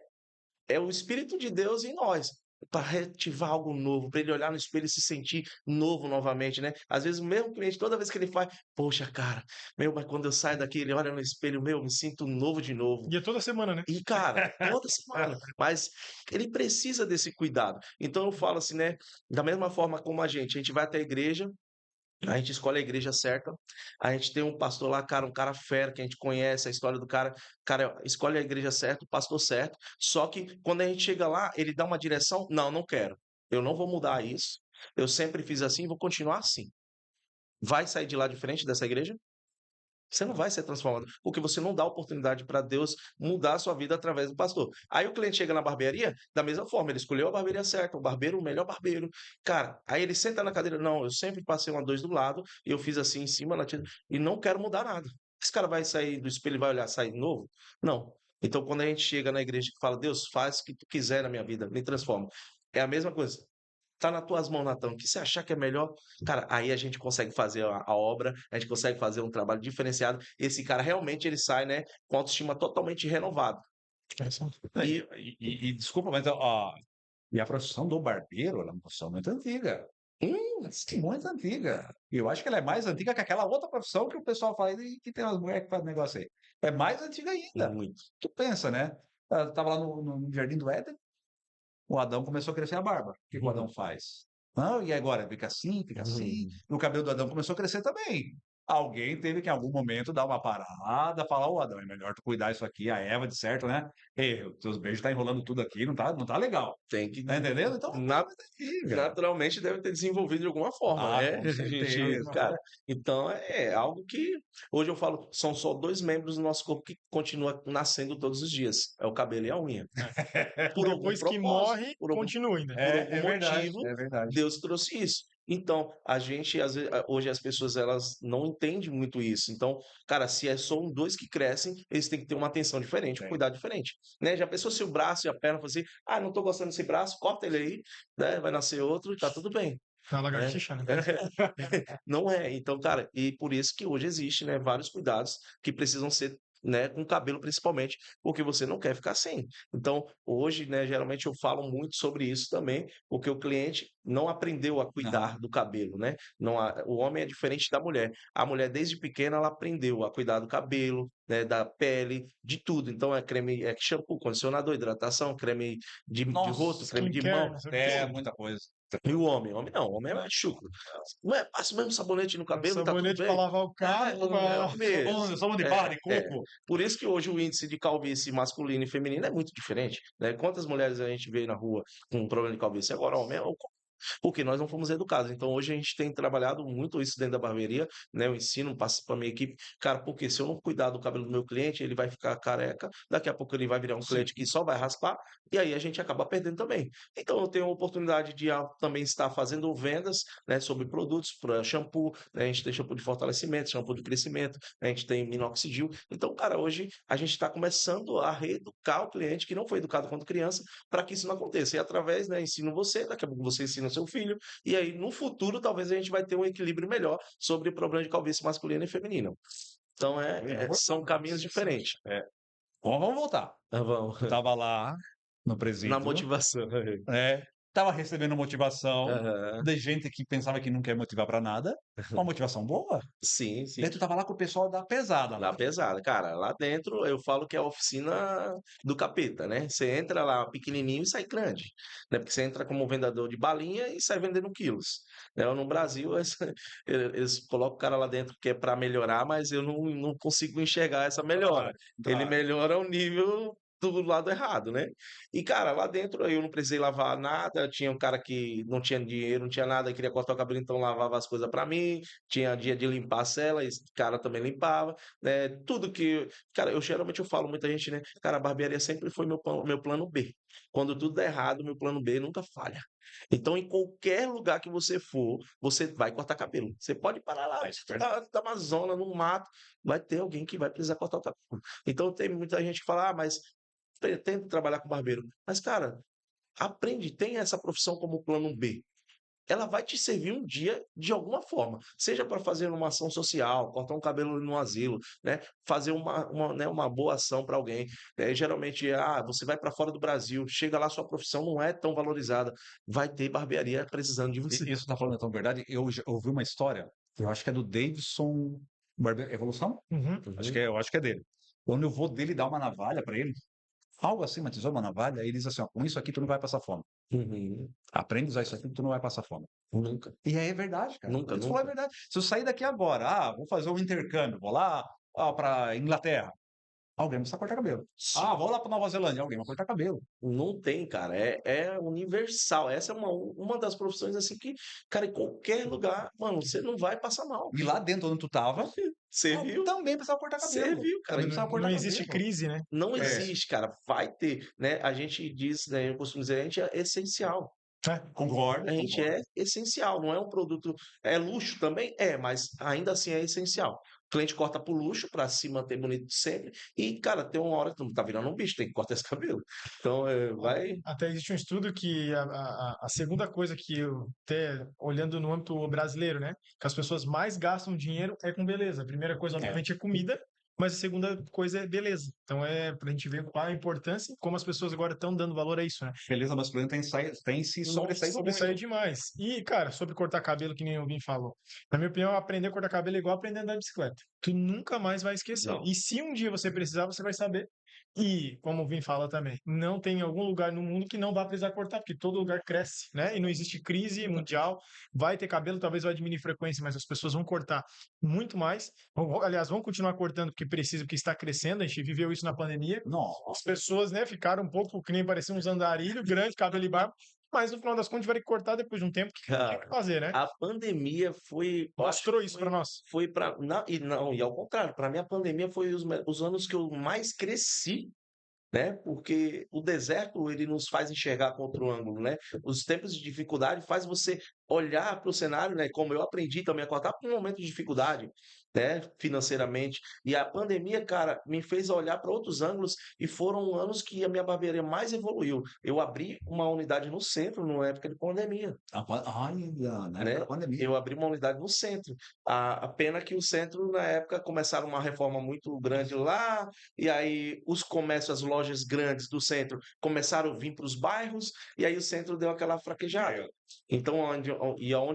o Espírito de Deus em nós, para reativar algo novo, para ele olhar no espelho e se sentir novo novamente, né? Às vezes o mesmo cliente, toda vez que ele faz, poxa, cara, meu, mas quando eu saio daqui, ele olha no espelho, meu, me sinto novo de novo.
E é toda semana, né?
E, cara, toda semana. Mas ele precisa desse cuidado. Então eu falo assim, né? Da mesma forma como a gente vai até a igreja, a gente escolhe a igreja certa. A gente tem um pastor lá, cara, um cara fera, que a gente conhece a história do cara. Cara, escolhe a igreja certa, o pastor certo. Só que quando a gente chega lá, ele dá uma direção. Não, não quero. Eu não vou mudar isso. Eu sempre fiz assim, vou continuar assim. Vai sair de lá diferente dessa igreja? Você não vai ser transformado, porque você não dá oportunidade para Deus mudar a sua vida através do pastor. Aí o cliente chega na barbearia, da mesma forma, ele escolheu a barbearia certa, o barbeiro, o melhor barbeiro. Cara, aí ele senta na cadeira, não, eu sempre passei uma 2 do lado, e eu fiz assim em cima, e não quero mudar nada. Esse cara vai sair do espelho e vai olhar, sair de novo? Não. Então, quando a gente chega na igreja e fala, Deus, faz o que tu quiser na minha vida, me transforma. É a mesma coisa. Tá nas tuas mãos, Natão. O que você achar que é melhor, cara, aí a gente consegue fazer a obra, a gente consegue fazer um trabalho diferenciado. Esse cara realmente ele sai, né, com a autoestima totalmente renovado.
E, desculpa, mas e a profissão do barbeiro, ela é uma profissão muito antiga. Muito antiga. Eu acho que ela é mais antiga que aquela outra profissão que o pessoal fala aí, que tem umas mulheres que fazem negócio aí. É mais antiga ainda.
Muito.
Tu pensa, né? Eu tava lá no Jardim do Éden, o Adão começou a crescer a barba. O que o Adão faz? Não, e agora? Fica assim, fica assim. E o cabelo do Adão começou a crescer também. Alguém teve que, em algum momento, dar uma parada, falar, ô Adão, é melhor tu cuidar isso aqui, a Eva, de certo, né? Ei, os teus beijos tá enrolando tudo aqui, não tá legal.
Tem que.
Tá entendendo? Então,
Naturalmente deve ter desenvolvido de alguma forma, né?
com certeza.
Cara, então é algo que hoje eu falo, são só 2 membros do nosso corpo que continua nascendo todos os dias. É o cabelo e a unha. Por algum
Depois que
propósito,
morre,
por algum
continua ainda.
por algum
verdade,
motivo,
é verdade.
Deus trouxe isso. Então, a gente, às vezes, hoje as pessoas elas não entendem muito isso. Então, cara, se é só 2 que crescem, eles têm que ter uma atenção diferente, um
Tem.
cuidado diferente. Né? Já pensou se o braço e a perna fosse, não tô gostando desse braço, corta ele aí, né? Vai nascer outro e tá tudo bem.
Na lagartixa, né?
Não é. Então, cara, e por isso que hoje existe, né, vários cuidados que precisam ser, né, com o cabelo principalmente, porque você não quer ficar sem. Então, hoje, né, geralmente eu falo muito sobre isso também, porque o cliente não aprendeu a cuidar do cabelo, né? Não, o homem é diferente da mulher. A mulher, desde pequena, ela aprendeu a cuidar do cabelo, né, da pele, de tudo. Então, é creme, é shampoo, condicionador, hidratação, creme de rosto, creme de
Skincare,
mão,
não sei o quê.
Muita coisa.
e o homem? Homem não, homem é chucro. Não é, passa o mesmo sabonete no cabelo e tá tudo
Sabonete pra
bem.
lavar o carro.
Somos de barra de
É.
coco.
Por isso que hoje o índice de calvície masculino e feminino é muito diferente, né? Quantas mulheres a gente vê na rua com problema de calvície? Agora, homem é porque nós não fomos educados. Então, hoje a gente tem trabalhado muito isso dentro da barbearia, né? Eu ensino, passo para minha equipe, cara, porque se eu não cuidar do cabelo do meu cliente, ele vai ficar careca, daqui a pouco ele vai virar um cliente que só vai raspar, e aí a gente acaba perdendo também. Então, eu tenho a oportunidade de também estar fazendo vendas, né, sobre produtos para shampoo, né? A gente tem shampoo de fortalecimento, shampoo de crescimento, a gente tem minoxidil. Então, cara, hoje a gente está começando a reeducar o cliente que não foi educado quando criança para que isso não aconteça. E através, né, ensino você, daqui a pouco você ensina seu filho, e aí no futuro talvez a gente vai ter um equilíbrio melhor sobre o problema de calvície masculina e feminina. Então são caminhos diferentes.
Bom, vamos voltar.
Vamos.
Eu tava lá no
Na
presídio.
motivação.
Tava recebendo motivação
Aham.
de gente que pensava que não quer motivar pra nada. Uma motivação boa.
Sim, sim.
Daí tu tava lá com o pessoal da pesada
Lá
lá.
pesada, cara, lá dentro eu falo que é a oficina do capeta, né? Você entra lá pequenininho e sai grande, né? Porque você entra como vendedor de balinha e sai vendendo quilos, né? No Brasil eles colocam o cara lá dentro que é para melhorar, mas eu não consigo enxergar essa melhora. Ele melhora o nível do lado errado, né? E, cara, lá dentro eu não precisei lavar nada, tinha um cara que não tinha dinheiro, não tinha nada, queria cortar o cabelo, então lavava as coisas para mim, tinha dia de limpar a cela, esse cara também limpava, né? Tudo que. Cara, eu geralmente eu falo muita gente, né? Cara, a barbearia sempre foi meu plano B. Quando tudo dá errado, meu plano B nunca falha. Então, em qualquer lugar que você for, você vai cortar cabelo. Você pode parar lá, da Amazônia, no mato, vai ter alguém que vai precisar cortar o cabelo. Então, tem muita gente que fala, mas pretendo trabalhar com barbeiro. Mas, cara, aprende, tem essa profissão como plano B. Ela vai te servir um dia de alguma forma, seja para fazer uma ação social, cortar um cabelo no asilo, né? Fazer uma boa ação para alguém. Geralmente, você vai para fora do Brasil, chega lá, sua profissão não é tão valorizada, vai ter barbearia precisando de você.
Isso tá falando tão verdade. Eu ouvi uma história, eu acho que é do Davidson Evolução?
Uhum.
Eu acho que é dele. Quando eu vou dele dar uma navalha para ele, algo assim, uma tesoura, uma navalha, ele diz assim, ó, com isso aqui tu não vai passar fome.
Uhum.
Aprende a usar isso aqui que tu não vai passar fome.
Nunca.
E aí é verdade, cara.
Nunca,
O que tu falou é
nunca.
verdade. Se eu sair daqui agora, vou fazer um intercâmbio, vou lá para Inglaterra, alguém precisa cortar cabelo. Vou lá para Nova Zelândia, alguém vai cortar cabelo.
Não tem, cara. É universal. Essa é uma das profissões assim que, cara, em qualquer lugar, mano, você não vai passar mal.
E lá dentro onde tu tava,
Você viu?
também precisava cortar cabelo.
Você viu, cara.
Também precisava cortar
Não existe
cabelo.
crise, né?
Não
É.
existe, cara. Vai ter, né? A gente diz, né? Eu costumo dizer, a gente é essencial.
Concordo.
A gente
concordo.
é essencial, não é um produto. É luxo também? É, mas ainda assim é essencial. O cliente corta por luxo para se manter bonito sempre. E, cara, tem uma hora que tu tá virando um bicho, tem que cortar esse cabelo. Então, vai.
Até existe um estudo que a segunda coisa que eu, até olhando no âmbito brasileiro, né? Que as pessoas mais gastam dinheiro é com beleza. A primeira coisa, obviamente, é comida, mas a segunda coisa é beleza. Então é pra gente ver qual a importância e como as pessoas agora estão dando valor a isso, né?
Beleza masculina tem se sobressaído
Sobressair
muito.
demais. E, cara, sobre cortar cabelo, que nem alguém falou. Na minha opinião, aprender a cortar cabelo é igual aprender a andar de bicicleta. Tu nunca mais vai esquecer.
Não.
E se um dia você precisar, você vai saber. E, como o Vim fala também, não tem algum lugar no mundo que não vá precisar cortar, porque todo lugar cresce, né? E não existe crise mundial. Vai ter cabelo, talvez vai diminuir frequência, mas as pessoas vão cortar muito mais. Aliás, vão continuar cortando porque precisa, porque está crescendo. A gente viveu isso na pandemia.
Nossa.
As pessoas, né, ficaram um pouco que nem pareciam uns andarilhos, grande, cabelo e barba. Mas no final das contas tiveram que cortar depois de um tempo. Que tinha que fazer, né?
A pandemia foi.
Mostrou isso para nós.
Foi para. Não, e ao contrário, para mim a pandemia foi os anos que eu mais cresci, né? Porque o deserto ele nos faz enxergar com outro ângulo, né? Os tempos de dificuldade faz você olhar para o cenário, né? Como eu aprendi também a cortar por um momento de dificuldade, né? Financeiramente. E a pandemia, cara, me fez olhar para outros ângulos e foram anos que a minha barbearia mais evoluiu. Eu abri uma unidade no centro na época de pandemia.
Na época
Né?
da pandemia.
Eu abri uma unidade no centro. A pena que o centro, na época, começaram uma reforma muito grande lá, e aí os comércios, as lojas grandes do centro começaram a vir para os bairros, e aí o centro deu aquela fraquejada. Então, onde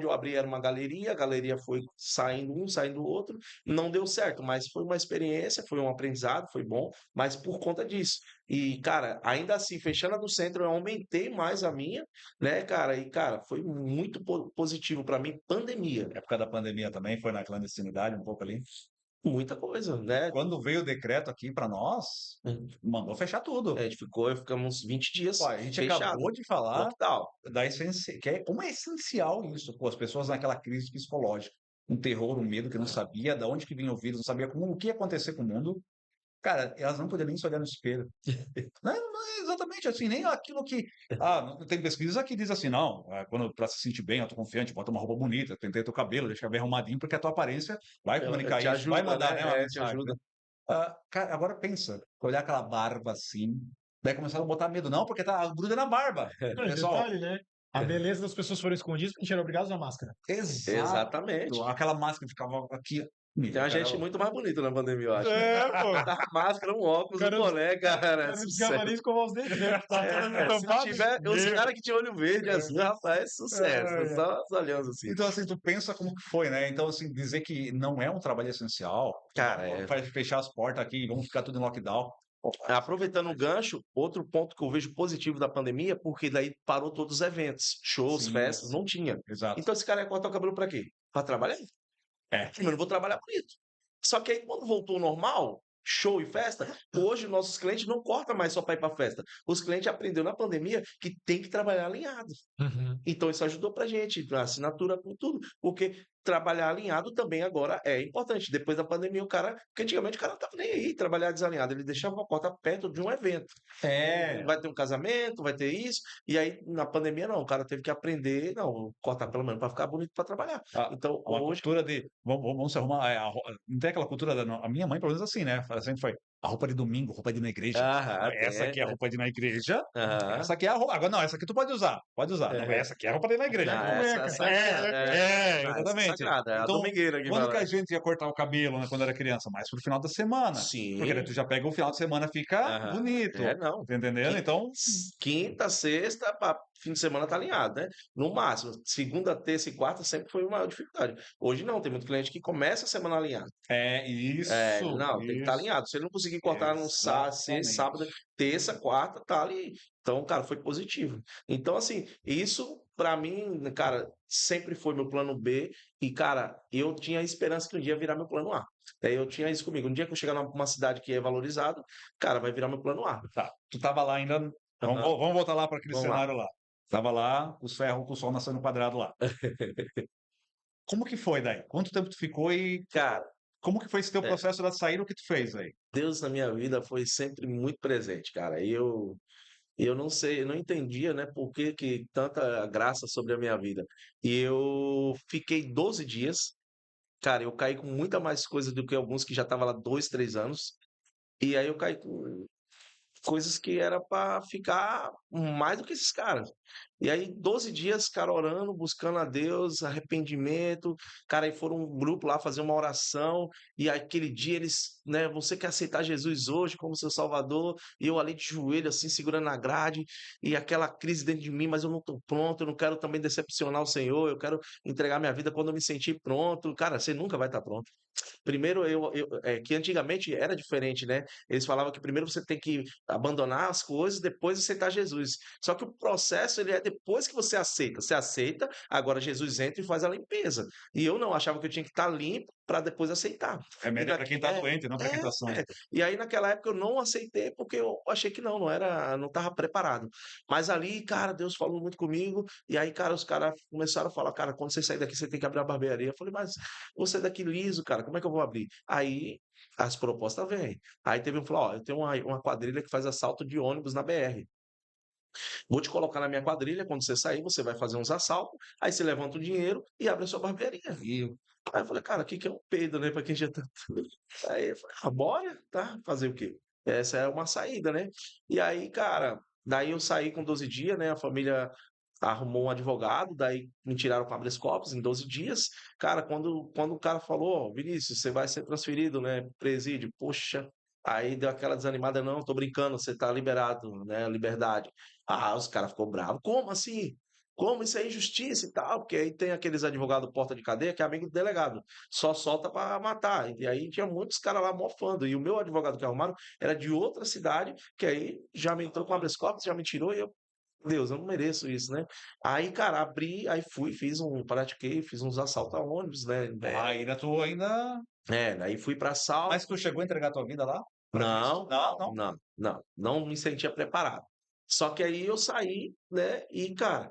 eu abri era uma galeria, a galeria foi saindo um, saindo o outro, não deu certo, mas foi uma experiência, foi um aprendizado, foi bom, mas por conta disso. E, cara, ainda assim, fechando a do centro, eu aumentei mais a minha, né, cara? E, cara, foi muito positivo para mim, pandemia.
A época da pandemia também foi na clandestinidade, um pouco ali.
Muita coisa, né?
Quando veio o decreto aqui para nós, mandou fechar tudo.
A gente ficamos 20 dias
Pô, a gente
fechado,
acabou de falar
lockdown.
que é como é essencial isso. Pô, as pessoas naquela crise psicológica, um terror, um medo que não sabia de onde que vinha o vírus, não sabia o que ia acontecer com o mundo. Cara, elas não podiam nem se olhar no espelho. Não é exatamente assim, nem aquilo que. Tem pesquisa que diz assim, não, quando para se sentir bem, eu tô confiante, bota uma roupa bonita, tentei teu cabelo, deixa bem arrumadinho, porque a tua aparência vai comunicar
Te
isso,
ajuda,
vai mandar, né, uma
te
mensagem.
ajuda.
Cara, agora pensa, olhar aquela barba assim, daí começaram a botar medo, não, porque tá gruda na barba. Pessoal,
Detalhe, né? A beleza das pessoas foram escondidas porque a gente era obrigado a usar máscara.
Exatamente.
Aquela máscara ficava aqui.
Tem uma gente muito mais bonita na pandemia, eu acho.
Pô.
Tá máscara, um óculos, um boné, cara.
Não precisava nem escovar os dentes, né? Tá todo
Se
tampado.
tiver, os caras que tinham olho verde, assim, rapaz, é sucesso. Só olhando assim.
Então, assim, tu pensa como que foi, né? Então, assim, dizer que não é um trabalho essencial,
Cara,
vai fechar as portas aqui, vamos ficar tudo em lockdown.
Aproveitando o gancho, outro ponto que eu vejo positivo da pandemia, porque daí parou todos os eventos, shows,
Sim,
festas, não tinha.
Exato.
Então esse cara ia cortar o cabelo pra quê? Pra trabalhar? Eu não vou trabalhar bonito. Só que aí quando voltou ao normal, show e festa, hoje nossos clientes não cortam mais só para ir para festa. Os clientes aprenderam na pandemia que tem que trabalhar alinhado. Então isso ajudou pra gente, a assinatura com tudo, porque trabalhar alinhado também agora é importante. Depois da pandemia, porque antigamente o cara não tava nem aí trabalhar desalinhado, ele deixava a porta perto de um evento.
É,
Vai ter um casamento, vai ter isso, e aí na pandemia não, o cara teve que aprender, não, cortar pelo menos para ficar bonito para trabalhar.
a-
Então,
uma
hoje,
cultura de. Vamos se arrumar. Não tem aquela cultura a minha mãe, pelo menos assim, né? Sempre foi a roupa de domingo, roupa de ir na igreja.
aham,
Essa aqui é a
tem,
roupa de ir na igreja.
aham,
Essa aqui é a roupa. Agora, não, essa aqui tu pode usar. Pode usar. Não,
é,
essa aqui é a roupa de ir na igreja.
não,
Como é,
essa é
cara?
sagrada, não, essa é
Exatamente.
sagrada, é a
Então,
domingueira que
quando que
fala.
a gente ia cortar o cabelo, né, quando era criança? Mais pro final da semana. Porque daí
Sim,
tu já pega o final de semana, fica
aham,
bonito.
não.
Tá entendendo? Então,
Quinta, sexta, fim de semana tá alinhado, né? No máximo, segunda, terça e quarta sempre foi uma maior dificuldade. Hoje não, tem muito cliente que começa a semana alinhado. Não, tem que estar
isso.
alinhado. Se ele não conseguir cortar no sexta,
Exatamente.
sábado, terça, quarta, tá ali. Então, cara, foi positivo. Então, assim, isso pra mim, cara, sempre foi meu plano B. E, cara, eu tinha a esperança que um dia ia virar meu plano A. Eu tinha isso comigo. Um dia que eu chegar numa cidade que é valorizado, cara, vai virar meu plano A.
Tá. Tu tava lá ainda.
Aham,
Vamos voltar lá para aquele
vamos lá.
cenário lá. Tava lá, os ferros com o sol nascendo quadrado lá. Como que foi daí? Quanto tempo tu ficou e
Cara,
como que foi esse teu
é,
processo da saída? O que tu fez aí?
Deus na minha vida foi sempre muito presente, cara. Eu não sei, eu não entendia, né, por que tanta graça sobre a minha vida. E eu fiquei 12 dias, cara, eu caí com muita mais coisa do que alguns que já estavam lá 2, 3 anos. E aí eu caí com coisas que era para ficar mais do que esses caras. E aí 12 dias, cara, orando, buscando a Deus, arrependimento. Cara, aí foram um grupo lá fazer uma oração e aquele dia eles, né, você quer aceitar Jesus hoje como seu Salvador? E eu ali de joelho assim, segurando na grade, e aquela crise dentro de mim, mas eu não tô pronto, eu não quero também decepcionar o Senhor, eu quero entregar minha vida quando eu me sentir pronto. Cara, você nunca vai estar pronto. Primeiro, que antigamente era diferente, né? Eles falavam que primeiro você tem que abandonar as coisas, depois aceitar Jesus. Só que o processo, ele é depois que você aceita. Você aceita, agora Jesus entra e faz a limpeza. E eu não, achava que eu tinha que estar limpo para depois aceitar.
É
E
melhor para quem tá doente, não para quem tá são.
e aí naquela época eu não aceitei porque eu achei que não estava preparado. Mas ali, cara, Deus falou muito comigo. E aí, cara, os caras começaram a falar, cara, quando você sair daqui, você tem que abrir a barbearia. Eu falei, mas você daqui liso, cara, como é que eu vou abrir? Aí as propostas vêm. Aí teve um falou, ó, eu tenho uma quadrilha que faz assalto de ônibus na BR. Vou te colocar na minha quadrilha, quando você sair, você vai fazer uns assaltos, aí você levanta o dinheiro e abre a sua barbearia. Aí eu falei, cara, o que que é um peido, né, pra quem já tá... Aí eu falei, bora, tá? Fazer o quê? Essa é uma saída, né? E aí, cara, daí eu saí com 12 dias, né? A família arrumou um advogado, daí me tiraram para habeas corpus em 12 dias. Cara, quando o cara falou, ó, Vinícius, você vai ser transferido, né, pro presídio. Poxa, aí deu aquela desanimada, não, tô brincando, você tá liberado, né, liberdade. Ah, os caras ficou bravo. Como assim? Como isso é injustiça e tal? Porque aí tem aqueles advogados porta de cadeia que é amigo do delegado, só solta para matar. E aí tinha muitos caras lá mofando. E o meu advogado que arrumaram era de outra cidade, que aí já me entrou com habeas corpus, já me tirou e eu Deus, eu não mereço isso, né? Aí, cara, abri, aí fui, pratiquei, fiz uns assaltos a ônibus, né?
Ainda tu ainda.
Daí fui para assalto.
Mas tu chegou a entregar tua vida lá? Pra Cristo?
Não,
Não, não.
não me sentia preparado. Só que aí eu saí, né? E, cara,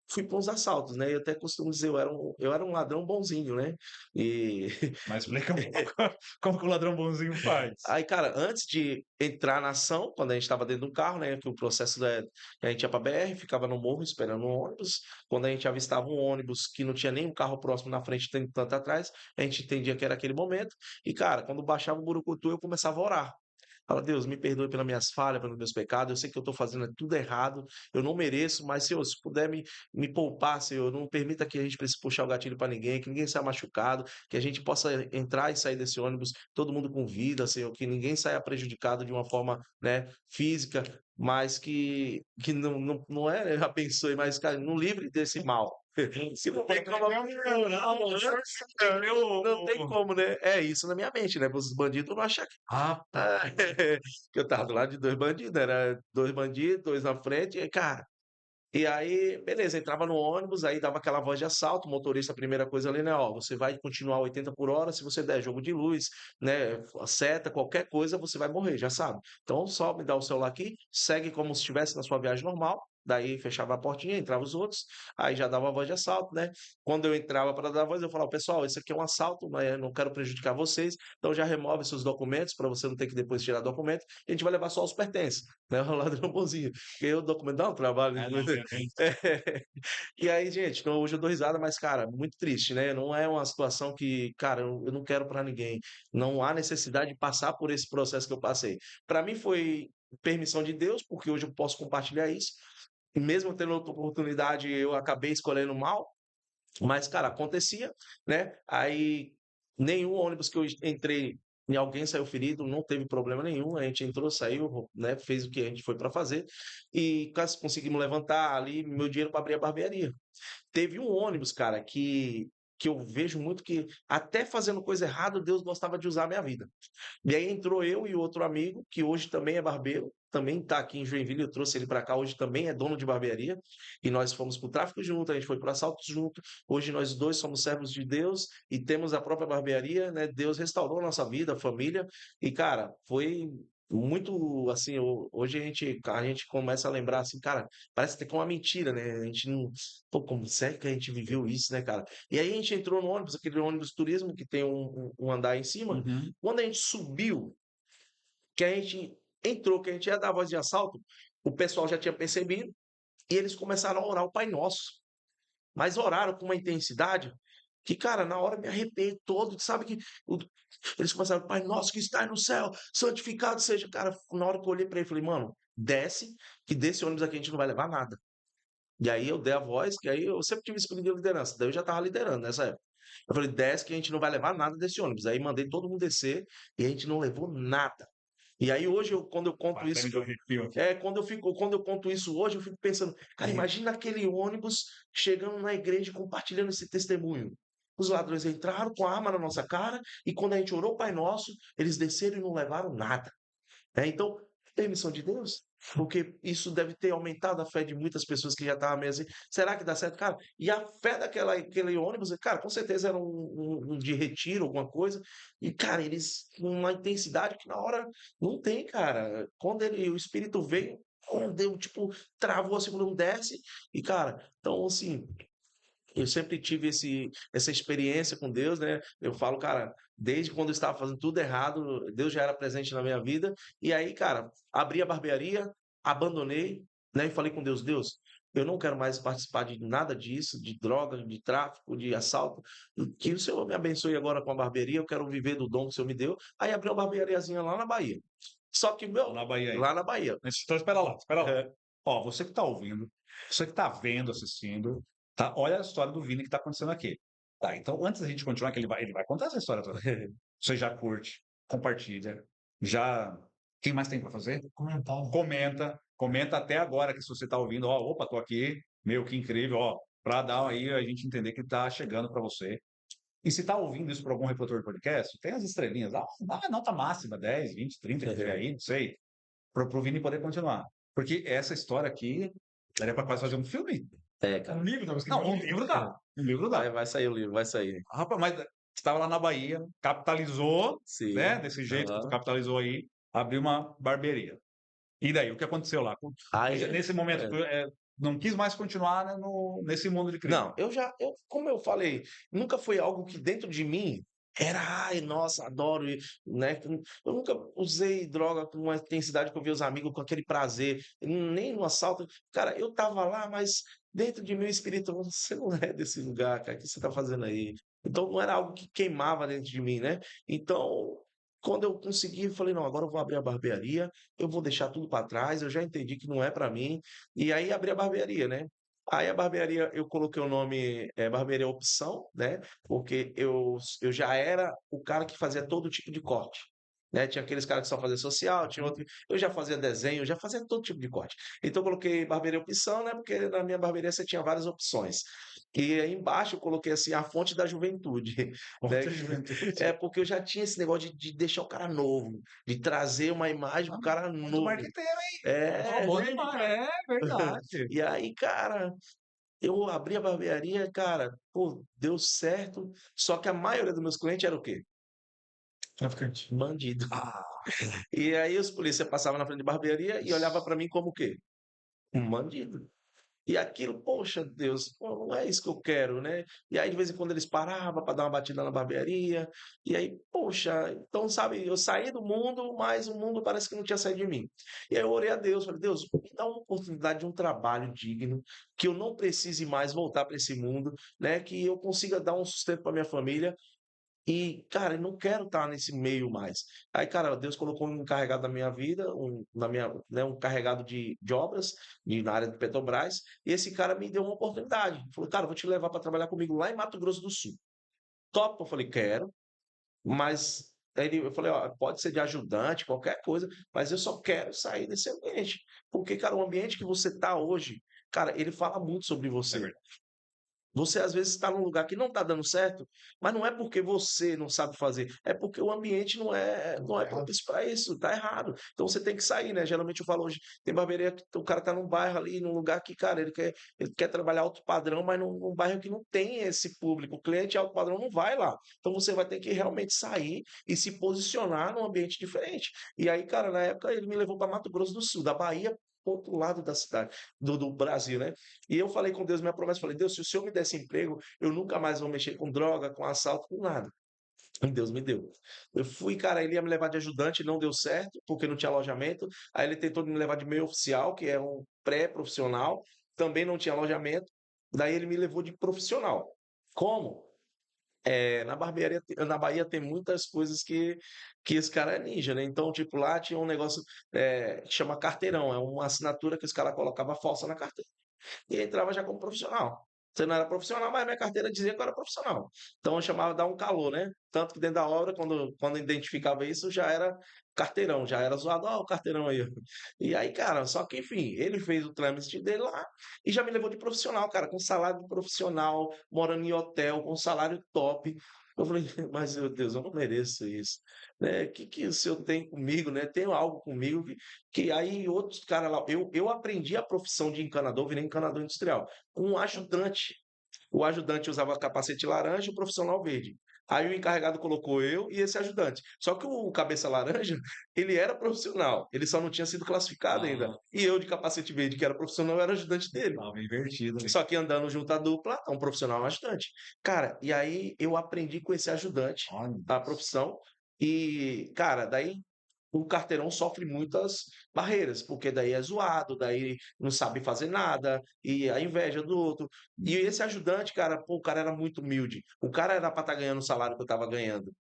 fui para uns assaltos, né? Eu até costumo dizer, eu era um ladrão bonzinho, né? E
Mas explica um pouco como que o ladrão bonzinho faz.
aí, cara, antes de entrar na ação, quando a gente estava dentro do carro, né, que o processo a gente ia para BR, ficava no morro esperando o ônibus. Quando a gente avistava um ônibus que não tinha nenhum carro próximo na frente, tem tanto atrás, a gente entendia que era aquele momento. E, cara, quando baixava o Burucutu, eu começava a orar. Fala, Deus, me perdoe pelas minhas falhas, pelos meus pecados. Eu sei que eu estou fazendo tudo errado, eu não mereço, mas, Senhor, se puder me poupar, Senhor, não permita que a gente precise puxar o gatilho para ninguém, que ninguém saia machucado, que a gente possa entrar e sair desse ônibus, todo mundo com vida, Senhor, que ninguém saia prejudicado de uma forma, né, física, mas que não é, eu abençoe, mas, cara, não livre desse mal. Se não tem como. Não tem como, né? É isso na minha mente, né? Os bandidos não acham que.
Ah,
Que eu tava do lado de dois bandidos, era dois bandidos, dois na frente, e, cara. E aí, beleza, entrava no ônibus, aí dava aquela voz de assalto, o motorista, a primeira coisa ali, né? Ó, você vai continuar 80 por hora, se você der jogo de luz, né? Seta, qualquer coisa, você vai morrer, já sabe. Então, só me dá o celular aqui, segue como se estivesse na sua viagem normal, daí fechava a portinha, entrava os outros, aí já dava a voz de assalto, né? Quando eu entrava para dar a voz, eu falava, pessoal, isso aqui é um assalto, mas eu não quero prejudicar vocês, então já remove seus documentos para você não ter que depois tirar documento, e a gente vai levar só os pertences, né? O ladrão bonzinho, porque o documento dá um trabalho.
É, não,
E aí, gente, então hoje eu dou risada, mas, cara, muito triste, né? Não é uma situação que, cara, eu não quero para ninguém. Não há necessidade de passar por esse processo que eu passei. Para mim foi permissão de Deus, porque hoje eu posso compartilhar isso. E mesmo tendo outra oportunidade, eu acabei escolhendo mal, mas, cara, acontecia, né? Aí nenhum ônibus que eu entrei e alguém saiu ferido, não teve problema nenhum. A gente entrou, saiu, né? Fez o que a gente foi para fazer e conseguimos levantar ali meu dinheiro para abrir a barbearia. Teve um ônibus, cara, que eu vejo muito que até fazendo coisa errada, Deus gostava de usar a minha vida. E aí entrou eu e outro amigo, que hoje também é barbeiro, também está aqui em Joinville, eu trouxe ele para cá, hoje também é dono de barbearia, e nós fomos para o tráfico junto, a gente foi para o assalto junto, hoje nós dois somos servos de Deus e temos a própria barbearia, né? Deus restaurou a nossa vida, a família, e cara, foi muito assim, hoje a gente começa a lembrar assim, cara, parece até que é uma mentira, né? A gente não, pô, como é que a gente viveu isso, né, cara? E aí a gente entrou no ônibus, aquele ônibus turismo que tem um andar em cima,
Uhum.
quando a gente subiu, que a gente entrou, que a gente ia dar a voz de assalto, o pessoal já tinha percebido e eles começaram a orar o Pai Nosso. Mas oraram com uma intensidade que, cara, na hora me arrepiei todo, sabe que eles começaram, Pai Nosso que está no céu, santificado seja. Cara, na hora que eu olhei para ele, falei, mano, desce, que desse ônibus aqui a gente não vai levar nada. E aí eu dei a voz, que aí eu sempre tive espírito de liderança, daí eu já estava liderando nessa época. Eu falei, desce que a gente não vai levar nada desse ônibus. Aí mandei todo mundo descer e a gente não levou nada. E aí hoje, quando eu conto
Até
isso,
me deu arrepio aqui.
quando eu conto isso hoje, eu fico pensando, cara, imagina aquele ônibus chegando na igreja e compartilhando esse testemunho. Os ladrões entraram com a arma na nossa cara e quando a gente orou o Pai Nosso, eles desceram e não levaram nada. Então, permissão de Deus, porque isso deve ter aumentado a fé de muitas pessoas que já estavam meio assim, será que dá certo? Cara, e a fé daquele ônibus, cara, com certeza era um de retiro, alguma coisa, e, cara, eles, com uma intensidade que na hora não tem, cara. Quando o Espírito veio, deu, tipo, travou assim, não desce, e, cara, então, assim, eu sempre tive essa experiência com Deus, né? Eu falo, cara, desde quando eu estava fazendo tudo errado, Deus já era presente na minha vida. E aí, cara, abri a barbearia, abandonei, né? E falei com Deus, Deus, eu não quero mais participar de nada disso, de droga, de tráfico, de assalto. Que o Senhor me abençoe agora com a barbearia, eu quero viver do dom que o Senhor me deu. Aí abri uma barbeariazinha lá na Bahia. Só que, meu,
Na Bahia aí.
lá na Bahia.
Então, espera lá, espera lá.
É,
Ó, você que está ouvindo, você que está vendo, assistindo, tá? Olha a história do Vini que está acontecendo aqui. Tá, então antes da gente continuar, que ele vai contar essa história toda. Você já curte, compartilha, já. Quem mais tem para fazer?
Comentário.
Comenta até agora que se você está ouvindo, ó, opa, tô aqui, meu, que incrível, ó, para dar aí a gente entender que está chegando para você. E se está ouvindo isso por algum reprodutor de podcast, tem as estrelinhas, dá uma nota máxima, 10, 20, 30, que tiver aí, não sei, para o Vini poder continuar. Porque essa história aqui daria para quase fazer um filme.
cara.
Um livro, tava
Não,
escrito
um livro dá. Um livro dá.
Vai sair o livro, vai sair.
Rapaz, mas estava lá na Bahia, capitalizou, né?
Sim.
Desse jeito que tu
Aham.
capitalizou aí, abriu uma barbearia. E daí, o que aconteceu lá?
Aí,
Nesse momento, tu, não quis mais continuar, né, nesse mundo de crime.
não, como eu falei, nunca foi algo que dentro de mim era, ai, nossa, adoro, né? Eu nunca usei droga com uma intensidade que eu via os amigos com aquele prazer, nem no assalto. Cara, eu tava lá, mas dentro de mim o espírito, você não é desse lugar, cara, o que você tá fazendo aí? Então não era algo que queimava dentro de mim, né? Então, quando eu consegui, eu falei, não, agora eu vou abrir a barbearia, eu vou deixar tudo para trás, eu já entendi que não é para mim, e aí abri a barbearia, né? Aí a barbearia, eu coloquei o nome Barbearia Opção, né? Porque eu já era o cara que fazia todo tipo de corte. Né? Tinha aqueles caras que só faziam social, tinha outro. Eu já fazia desenho, eu já fazia todo tipo de corte. Então eu coloquei barbearia opção, né? Porque na minha barbearia você tinha várias opções. E aí embaixo eu coloquei assim a fonte da juventude. Né?
Outra juventude.
É porque eu já tinha esse negócio de deixar o cara novo, de trazer uma imagem pro cara
Muito
novo.
marqueteiro, hein?
É,
Bom demais. É verdade.
e aí, cara, eu abri a barbearia, cara, pô, deu certo. Só que a maioria dos meus clientes era o quê?
Traficante.
Bandido.
Ah,
E aí os polícias passavam na frente de barbearia e olhava para mim como o quê? um bandido. E aquilo, poxa Deus, pô, não é isso que eu quero, né? E aí, de vez em quando, eles paravam para dar uma batida na barbearia. E aí, poxa, então, sabe, eu saí do mundo, mas o mundo parece que não tinha saído de mim. E aí eu orei a Deus, falei, Deus, me dá uma oportunidade de um trabalho digno, que eu não precise mais voltar para esse mundo, né? Que eu consiga dar um sustento para minha família. E, cara, eu não quero estar nesse meio mais. Aí, cara, Deus colocou um encarregado da minha vida, um carregado de obras na área de Petrobras, e esse cara me deu uma oportunidade. Falou, cara, vou te levar para trabalhar comigo lá em Mato Grosso do Sul. Top, eu falei, quero, mas eu falei, ó, pode ser de ajudante, qualquer coisa, mas eu só quero sair desse ambiente. Porque, cara, o ambiente que você está hoje, cara, ele fala muito sobre
É
você.
verdade.
Você às vezes está num lugar que não está dando certo, mas não é porque você não sabe fazer, é porque o ambiente não é
Errado.
propício para isso, tá errado. Então você tem que sair, né? Geralmente eu falo hoje, tem barbearia que o cara tá num bairro ali, num lugar que, cara, ele quer trabalhar alto padrão, mas num bairro que não tem esse público. O cliente alto padrão não vai lá. Então você vai ter que realmente sair e se posicionar num ambiente diferente. E aí, cara, na época ele me levou para Mato Grosso do Sul, da Bahia, pro outro lado da cidade, do Brasil, né? E eu falei com Deus, minha promessa, falei, Deus, se o Senhor me desse emprego, eu nunca mais vou mexer com droga, com assalto, com nada. E Deus me deu. Eu fui, cara, ele ia me levar de ajudante, não deu certo, porque não tinha alojamento. Aí ele tentou me levar de meio oficial, que é um pré-profissional, também não tinha alojamento. Daí ele me levou de profissional. Como? Na barbearia, na Bahia tem muitas coisas que esse cara é ninja, né? Então, tipo, lá tinha um negócio que chama carteirão, é uma assinatura que os caras colocavam falsa na carteira e entrava já como profissional. Você não era profissional, mas minha carteira dizia que eu era profissional. Então eu chamava de dar um calor, né? Tanto que dentro da obra, quando identificava isso, já era carteirão, já era zoado, ó, o carteirão aí. E aí, cara, só que enfim, ele fez o trâmite dele lá e já me levou de profissional, cara, com salário de profissional, morando em hotel, com salário top. Eu falei, mas meu Deus, eu não mereço isso, né? O que o senhor tem comigo, né? Tem algo comigo que aí outros caras lá, eu aprendi a profissão de encanador, virei encanador industrial, com um ajudante. O ajudante usava capacete laranja e o profissional verde. Aí o encarregado colocou eu e esse ajudante. Só que o cabeça laranja, ele era profissional, ele só não tinha sido classificado ainda.
Ah,
E eu de capacete verde, que era profissional, era ajudante dele.
tava invertido ali.
Só que andando junto à dupla, um profissional e um ajudante. Cara, e aí eu aprendi com esse ajudante
Olha,
a profissão. E, cara, daí o carteirão sofre muitas barreiras, porque daí é zoado, daí não sabe fazer nada, e a inveja do outro. E esse ajudante, cara, pô, o cara era muito humilde. O cara era para estar ganhando o salário que eu estava ganhando.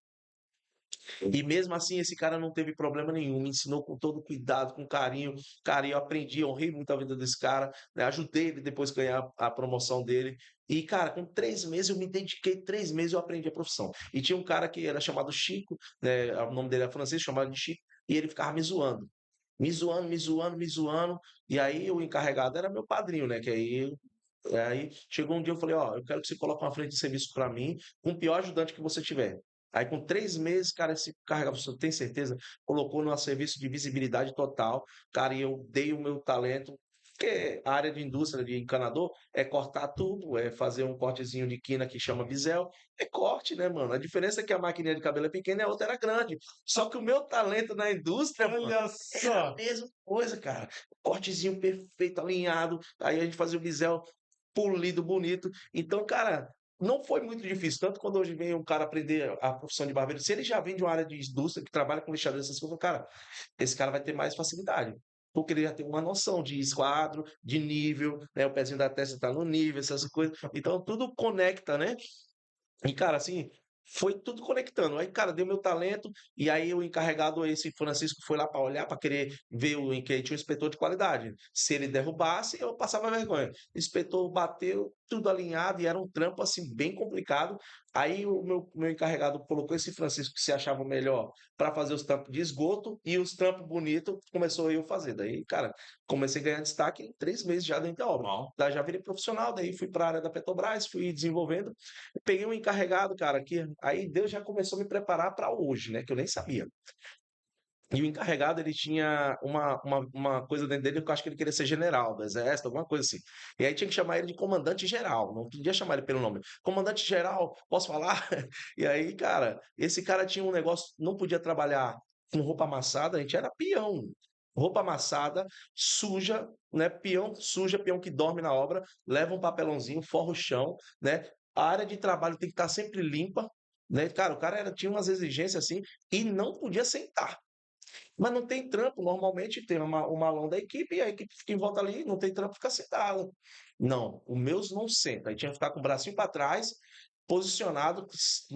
E mesmo assim, esse cara não teve problema nenhum, me ensinou com todo cuidado, com carinho. Cara, eu aprendi, honrei muito a vida desse cara, né? Ajudei ele depois a ganhar a promoção dele. E, cara, com 3 meses eu me dediquei, 3 meses eu aprendi a profissão. E tinha um cara que era chamado Chico, né? O nome dele é francês, chamado de Chico, e ele ficava me zoando. Me zoando, me zoando, me zoando. E aí o encarregado era meu padrinho, né? Que aí chegou um dia eu falei, ó, eu quero que você coloque uma frente de serviço para mim, com o pior ajudante que você tiver. Aí com 3 meses, cara, esse carregava, você tem certeza? Colocou no serviço de visibilidade total, cara, e eu dei o meu talento, porque a área de indústria de encanador é cortar tudo, é fazer um cortezinho de quina que chama bisel, é corte, né, mano? A diferença é que a maquininha de cabelo é pequena e a outra era grande. Só que o meu talento na indústria, mano,
Olha
era a
só.
mesma coisa, cara. Cortezinho perfeito, alinhado, aí a gente fazia o bisel polido, bonito. Então, cara, não foi muito difícil. Tanto quando hoje vem um cara aprender a profissão de barbeiro, se ele já vem de uma área de indústria que trabalha com lixador, essas coisas, cara, esse cara vai ter mais facilidade. Porque ele já tem uma noção de esquadro, de nível, né? O pezinho da testa tá no nível, essas coisas. Então, tudo conecta, né? E, cara, assim, foi tudo conectando. Aí, cara, deu meu talento, e aí o encarregado, esse Francisco, foi lá para olhar, para querer ver que aí tinha um inspetor de qualidade. Se ele derrubasse, eu passava vergonha. O inspetor bateu, tudo alinhado, e era um trampo, assim, bem complicado. Aí o meu encarregado colocou esse Francisco, que se achava melhor, para fazer os trampos de esgoto, e os trampos bonitos começou eu fazer. Daí, cara, comecei a ganhar destaque em 3 meses já dentro da obra. Daí já virei profissional, daí fui para a área da Petrobras, fui desenvolvendo. Peguei um encarregado, cara, que aí Deus já começou a me preparar para hoje, né? Que eu nem sabia. E o encarregado, ele tinha uma coisa dentro dele que eu acho que ele queria ser general do exército, alguma coisa assim. E aí tinha que chamar ele de comandante geral, não podia chamar ele pelo nome. Comandante geral, posso falar? E aí, cara, esse cara tinha um negócio, não podia trabalhar com roupa amassada, a gente era peão. roupa amassada, suja, né? Peão suja, peão que dorme na obra, leva um papelãozinho, forra o chão, né? A área de trabalho tem que estar sempre limpa, né? Cara, o cara tinha umas exigências assim e não podia sentar. Mas não tem trampo, normalmente tem o malão da equipe e a equipe fica em volta ali, não tem trampo, fica sentado. Não, os meus não sentam. Aí tinha que ficar com o bracinho para trás, posicionado,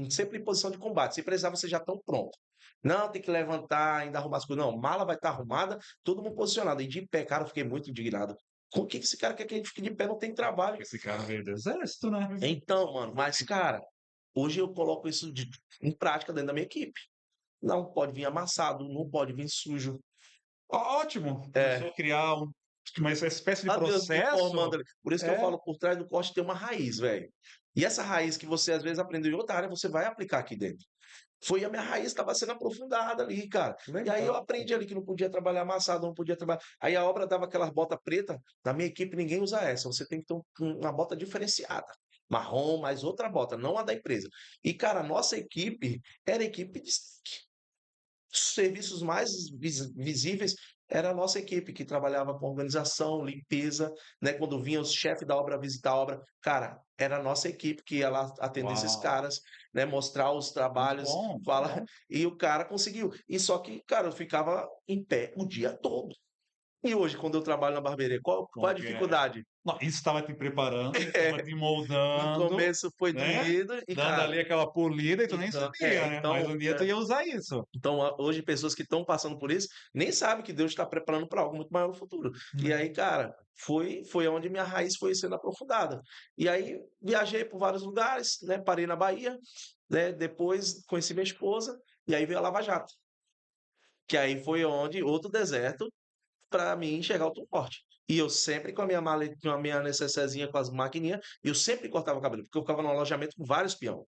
sempre em posição de combate. Se precisar, vocês já estão prontos. Não, tem que levantar, ainda arrumar as coisas. Não, mala vai estar arrumada, todo mundo posicionado. E de pé, cara, eu fiquei muito indignado. Com o que esse cara quer que a gente fique de pé? Não tem trabalho.
Esse cara veio do exército, né?
Então, mano, mas, cara, hoje eu coloco isso em prática dentro da minha equipe. Não pode vir amassado, não pode vir sujo.
Ótimo.
É,
Começou a criar uma espécie de
a Deus me
processo.
formando ali. Por isso que eu
É,
falo, por trás do corte tem uma raiz, velho. E essa raiz que você às vezes aprendeu em outra área, você vai aplicar aqui dentro. Foi a minha raiz, estava sendo aprofundada ali, cara. E aí eu
legal.
aprendi ali que não podia trabalhar amassado, não podia trabalhar. Aí a obra dava aquelas botas pretas. Na minha equipe ninguém usa essa. Você tem que ter uma bota diferenciada. Marrom, mais outra bota, não a da empresa. E, cara, a nossa equipe era equipe de serviços mais visíveis era a nossa equipe, que trabalhava com organização, limpeza, né? Quando vinha os chefes da obra visitar a obra, cara, era a nossa equipe que ia lá atender esses
Uau.
caras, né? Mostrar os
Muito
trabalhos,
bom, muito
fala,
bom.
e o cara conseguiu. E só que, cara, eu ficava em pé o dia todo. E hoje, quando eu trabalho na barbearia, qual a
Como que é?
dificuldade?
Não, isso estava te preparando, estava te
No
moldando,
começo foi
né?
doído e,
Dando
cara,
ali aquela polida e tu nem
então,
sabia, né? Mas
então,
um dia tu ia usar isso.
então, hoje, pessoas que estão passando por isso nem sabem que Deus está preparando para algo muito maior no futuro. E
Né?
aí, cara, foi onde minha raiz foi sendo aprofundada. E aí, viajei por vários lugares, né? Parei na Bahia, né? Depois conheci minha esposa, e aí veio a Lava Jato, que aí foi onde outro deserto para mim chegar ao norte. E eu sempre com a minha maletinha, com a minha necessezinha com as maquininhas, e eu sempre cortava o cabelo, porque eu ficava no alojamento com vários peão.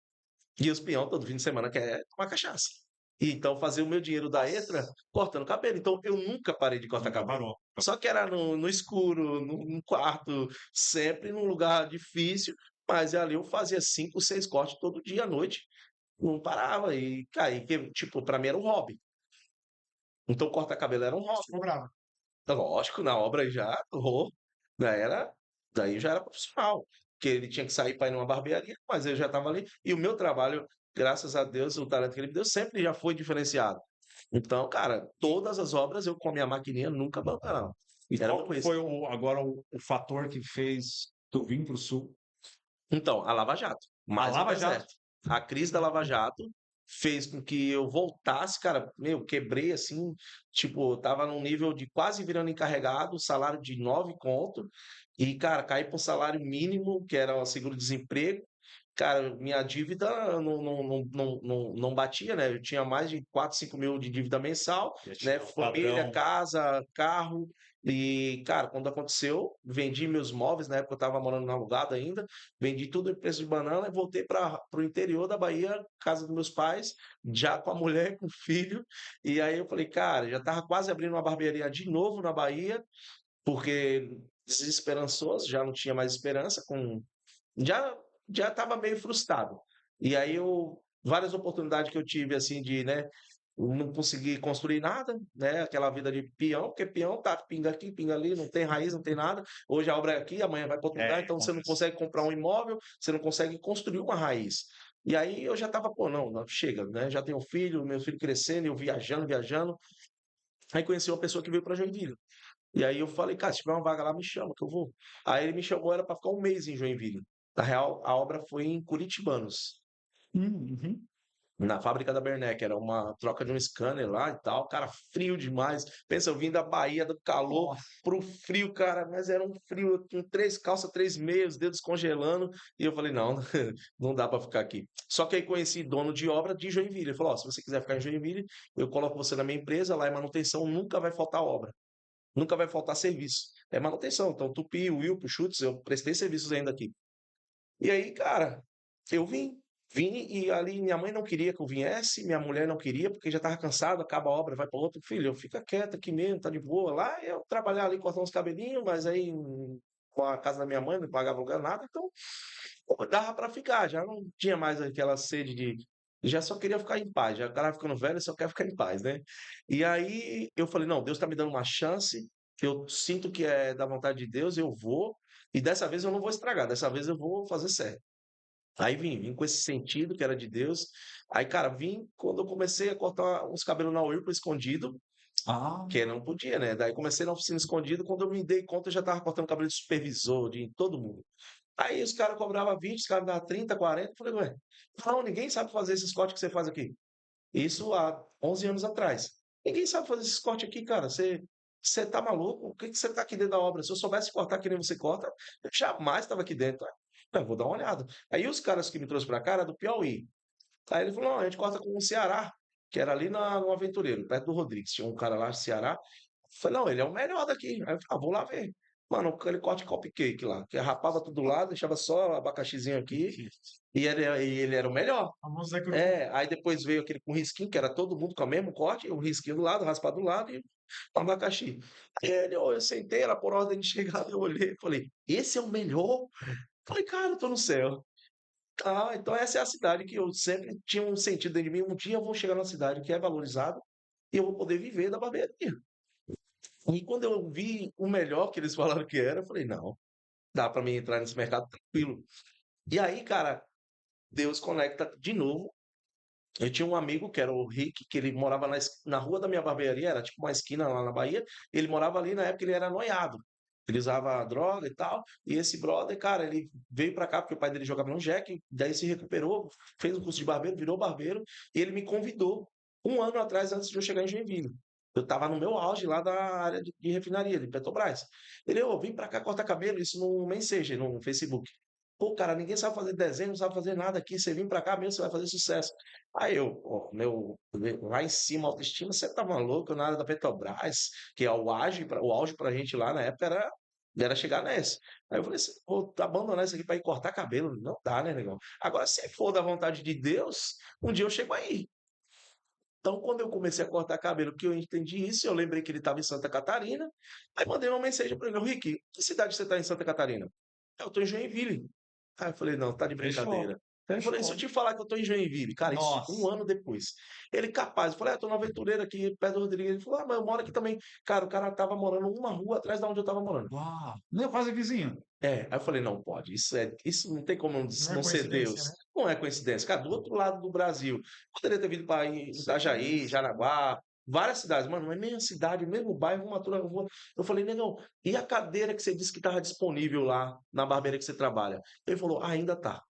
E os peão todo fim de semana quer tomar cachaça. E então fazia o meu dinheiro da extra
Nossa,
cortando cabelo. Então eu nunca parei de cortar
nunca
cabelo.
parou.
Só que era no escuro, num quarto, sempre num lugar difícil. Mas ali eu fazia 5, 6 cortes todo dia à noite. Não parava. E, cara, tipo, pra mim era um hobby. Então cortar cabelo era um hobby.
Cobrava.
Então, lógico, na obra já era, daí já era profissional, porque ele tinha que sair para ir numa barbearia, mas eu já estava ali, e o meu trabalho, graças a Deus, o talento que ele me deu sempre já foi diferenciado. Então, cara, todas as obras eu com a minha maquininha nunca abandonava.
E
Era
qual
muito
que
isso.
foi agora o fator que fez tu vir para o Sul?
Então, a Lava Jato,
A
mais um
Lava Jato.
deserto. A crise da Lava Jato fez com que eu voltasse, cara, meu, quebrei assim, tipo, eu tava num nível de quase virando encarregado, salário de 9 conto, e, cara, caí para um salário mínimo, que era o seguro-desemprego. Cara, minha dívida não batia, né? Eu tinha mais de 4, 5 mil de dívida mensal,
Já
né?
tinha um
Família,
padrão.
casa, carro. E, cara, quando aconteceu, vendi meus móveis, na época eu estava morando no alugado ainda, vendi tudo em preço de banana e voltei para o interior da Bahia, casa dos meus pais, já com a mulher, com o filho. E aí eu falei, cara, já estava quase abrindo uma barbearia de novo na Bahia, porque desesperançoso, já não tinha mais esperança, já já estava meio frustrado. E aí várias oportunidades que eu tive assim de, né, não consegui construir nada, né, aquela vida de peão, porque peão tá pinga aqui, pinga ali, não tem raiz, não tem nada. Hoje a obra é aqui, amanhã vai para outro lugar,
É,
então você não
acontece.
consegue comprar um imóvel, você não consegue construir uma raiz. E aí eu já estava, pô, não, chega, né? Já tenho filho, meu filho crescendo, eu viajando, viajando. Aí conheci uma pessoa que veio para Joinville. E aí eu falei, cara, se tiver uma vaga lá, me chama, que eu vou. Aí ele me chamou, era para ficar um mês em Joinville. Na real, a obra foi em Curitibanos,
Uhum.
na fábrica da Bernec. Era uma troca de um scanner lá e tal. Cara, frio demais. Pensa, eu vim da Bahia, do calor,
Nossa.
pro frio, cara, mas era um frio, com 3 calças, 3 meias, dedos congelando. E eu falei, não, não dá para ficar aqui. Só que aí conheci dono de obra de Joinville. Ele falou, ó, se você quiser ficar em Joinville, eu coloco você na minha empresa, lá em manutenção, nunca vai faltar obra. Nunca vai faltar serviço. É manutenção. Então, Tupi, Wilpo, Chutes, eu prestei serviços ainda aqui. E aí, cara, eu vim e ali minha mãe não queria que eu viesse, minha mulher não queria, porque já estava cansado, acaba a obra, vai para outro. Filho, fica quieto aqui mesmo, tá de boa. Lá eu trabalhar ali, cortar uns cabelinhos, mas aí com a casa da minha mãe, não pagava lugar, nada, então dava para ficar, já não tinha mais aquela sede Já só queria ficar em paz, já o cara ficando velho, só quer ficar em paz, né? E aí eu falei, não, Deus tá me dando uma chance, eu sinto que é da vontade de Deus, eu vou, e dessa vez eu não vou estragar, dessa vez eu vou fazer certo. Aí vim com esse sentido que era de Deus. Aí, cara, vim quando eu comecei a cortar uns cabelos na Whirlpool escondido,
Ah,
que não podia, né? Daí comecei na oficina escondido, quando eu me dei conta, eu já tava cortando cabelo de supervisor, de todo mundo. Aí os caras cobravam 20, os caras davam 30, 40. Eu falei, ué, não, ninguém sabe fazer esses cortes que você faz aqui. Isso há 11 anos atrás. Ninguém sabe fazer esses cortes aqui, cara. Você tá maluco? Por que você tá aqui dentro da obra? Se eu soubesse cortar que nem você corta, eu jamais estava aqui dentro. Eu vou dar uma olhada. Aí os caras que me trouxeram pra cá eram do Piauí. Aí ele falou: não, a gente corta com o Ceará, que era ali no Aventureiro, perto do Rodrigues. Tinha um cara lá do Ceará. Eu falei: não, ele é o melhor daqui. Aí eu falei: vou lá ver. Mano, aquele corte cupcake lá, que rapava tudo lá, deixava só o abacaxizinho aqui, e ele era o melhor.
Famoso Zé Curubu.
Aí depois veio aquele com risquinho, que era todo mundo com o mesmo corte, o risquinho do lado, raspado do lado e um abacaxi. Aí eu sentei, era por ordem de chegada, eu olhei e falei: esse é o melhor? Falei, cara, eu tô no céu. Ah, então essa é a cidade que eu sempre tinha um sentido dentro de mim. Um dia eu vou chegar numa cidade que é valorizada e eu vou poder viver da barbearia. E quando eu vi o melhor que eles falaram que era, eu falei, não, dá para mim entrar nesse mercado tranquilo. E aí, cara, Deus conecta de novo. Eu tinha um amigo que era o Rick, que ele morava na rua da minha barbearia, era tipo uma esquina lá na Bahia. Ele morava ali, na época ele era noiado. Ele usava droga e tal. E esse brother, cara, ele veio pra cá porque o pai dele jogava no Jack, daí se recuperou, fez um curso de barbeiro, virou barbeiro, e ele me convidou um ano atrás, antes de eu chegar em Joinville. Eu tava no meu auge lá da área de refinaria, de Petrobras. Ele, ô, vim pra cá cortar cabelo, isso no Messenger, no Facebook. Pô, cara, ninguém sabe fazer desenho, não sabe fazer nada aqui. Você vem pra cá mesmo, você vai fazer sucesso. Aí eu, ó, lá em cima, autoestima, você tá maluco, na área da Petrobras, que é o auge pra gente lá na época era chegar nessa. Aí eu falei assim, vou abandonar isso aqui pra ir cortar cabelo. Não dá, né, negão? Agora, se for da vontade de Deus, um dia eu chego aí. Então, quando eu comecei a cortar cabelo, que eu entendi isso, eu lembrei que ele estava em Santa Catarina, aí mandei uma mensagem para ele, Rick, que cidade você está em Santa Catarina? Eu estou em Joinville. Aí eu falei, não, tá de
fechou.
brincadeira. Aí eu falei, se eu te falar que eu estou em Joinville, cara, isso um
Nossa.
ano depois. Ele capaz, eu falei, estou na aventureira aqui, perto do Rodrigues. Ele falou, mas eu moro aqui também. Cara, o cara tava morando uma rua atrás da onde eu tava morando.
Uau. Não, quase vizinho.
Aí eu falei, não pode, isso não tem como
Não é
não ser
coincidência,
Deus.
né?
Não é coincidência. Cara, do outro lado do Brasil, poderia ter vindo para Itajaí,
Sim.
Jaraguá, várias cidades, mano, mas mesma cidade, mesmo bairro, uma turma. Eu falei, negão, e a cadeira que você disse que estava disponível lá na barbearia que você trabalha? Ele falou, ainda tá.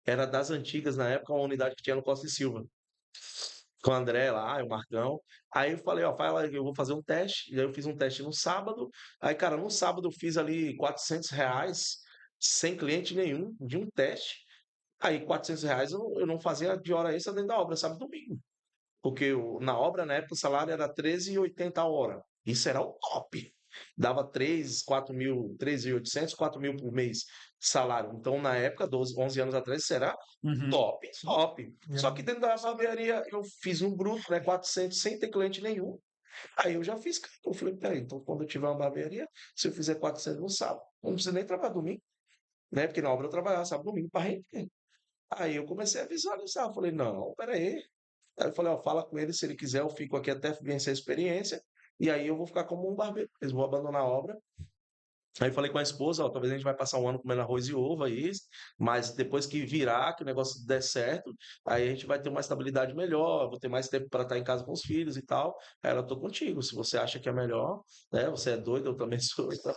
Era das antigas, na época, uma unidade que tinha no Costa e Silva com o André lá, o Marcão. Aí eu falei, ó, fala, eu vou fazer um teste. E aí eu fiz um teste no sábado. Aí, cara, no sábado eu fiz ali R$ 400, sem cliente nenhum, de um teste. Aí, R$ 400 eu não fazia de hora extra dentro da obra, sábado e domingo. Porque na obra, na época, o salário era 13,80 a hora. Isso era o top. Dava 3, 4 mil, 13.800, 4 mil por mês de salário. Então, na época, 12, 11 anos atrás, isso era
Uhum.
top, top.
E
Só que dentro da barbearia eu fiz um bruto, né? 400 sem ter cliente nenhum. Aí eu já fiz, cara. Eu falei, peraí, então quando eu tiver uma barbearia, se eu fizer 400 no sábado, não precisa nem trabalhar domingo, né? Porque na obra eu trabalhava sábado domingo para render. Aí eu comecei a visualizar. Eu falei, não, peraí. Aí eu falei, ó, fala com ele, se ele quiser, eu fico aqui até vencer a experiência. E aí eu vou ficar como um barbeiro. Eles vão abandonar a obra. Aí falei com a esposa, ó, talvez a gente vai passar um ano comendo arroz e ovo aí, mas depois que virar, que o negócio der certo, aí a gente vai ter uma estabilidade melhor, vou ter mais tempo para estar em casa com os filhos e tal. Aí ela, tô contigo, se você acha que é melhor, né? Você é doido, eu também sou. E tal.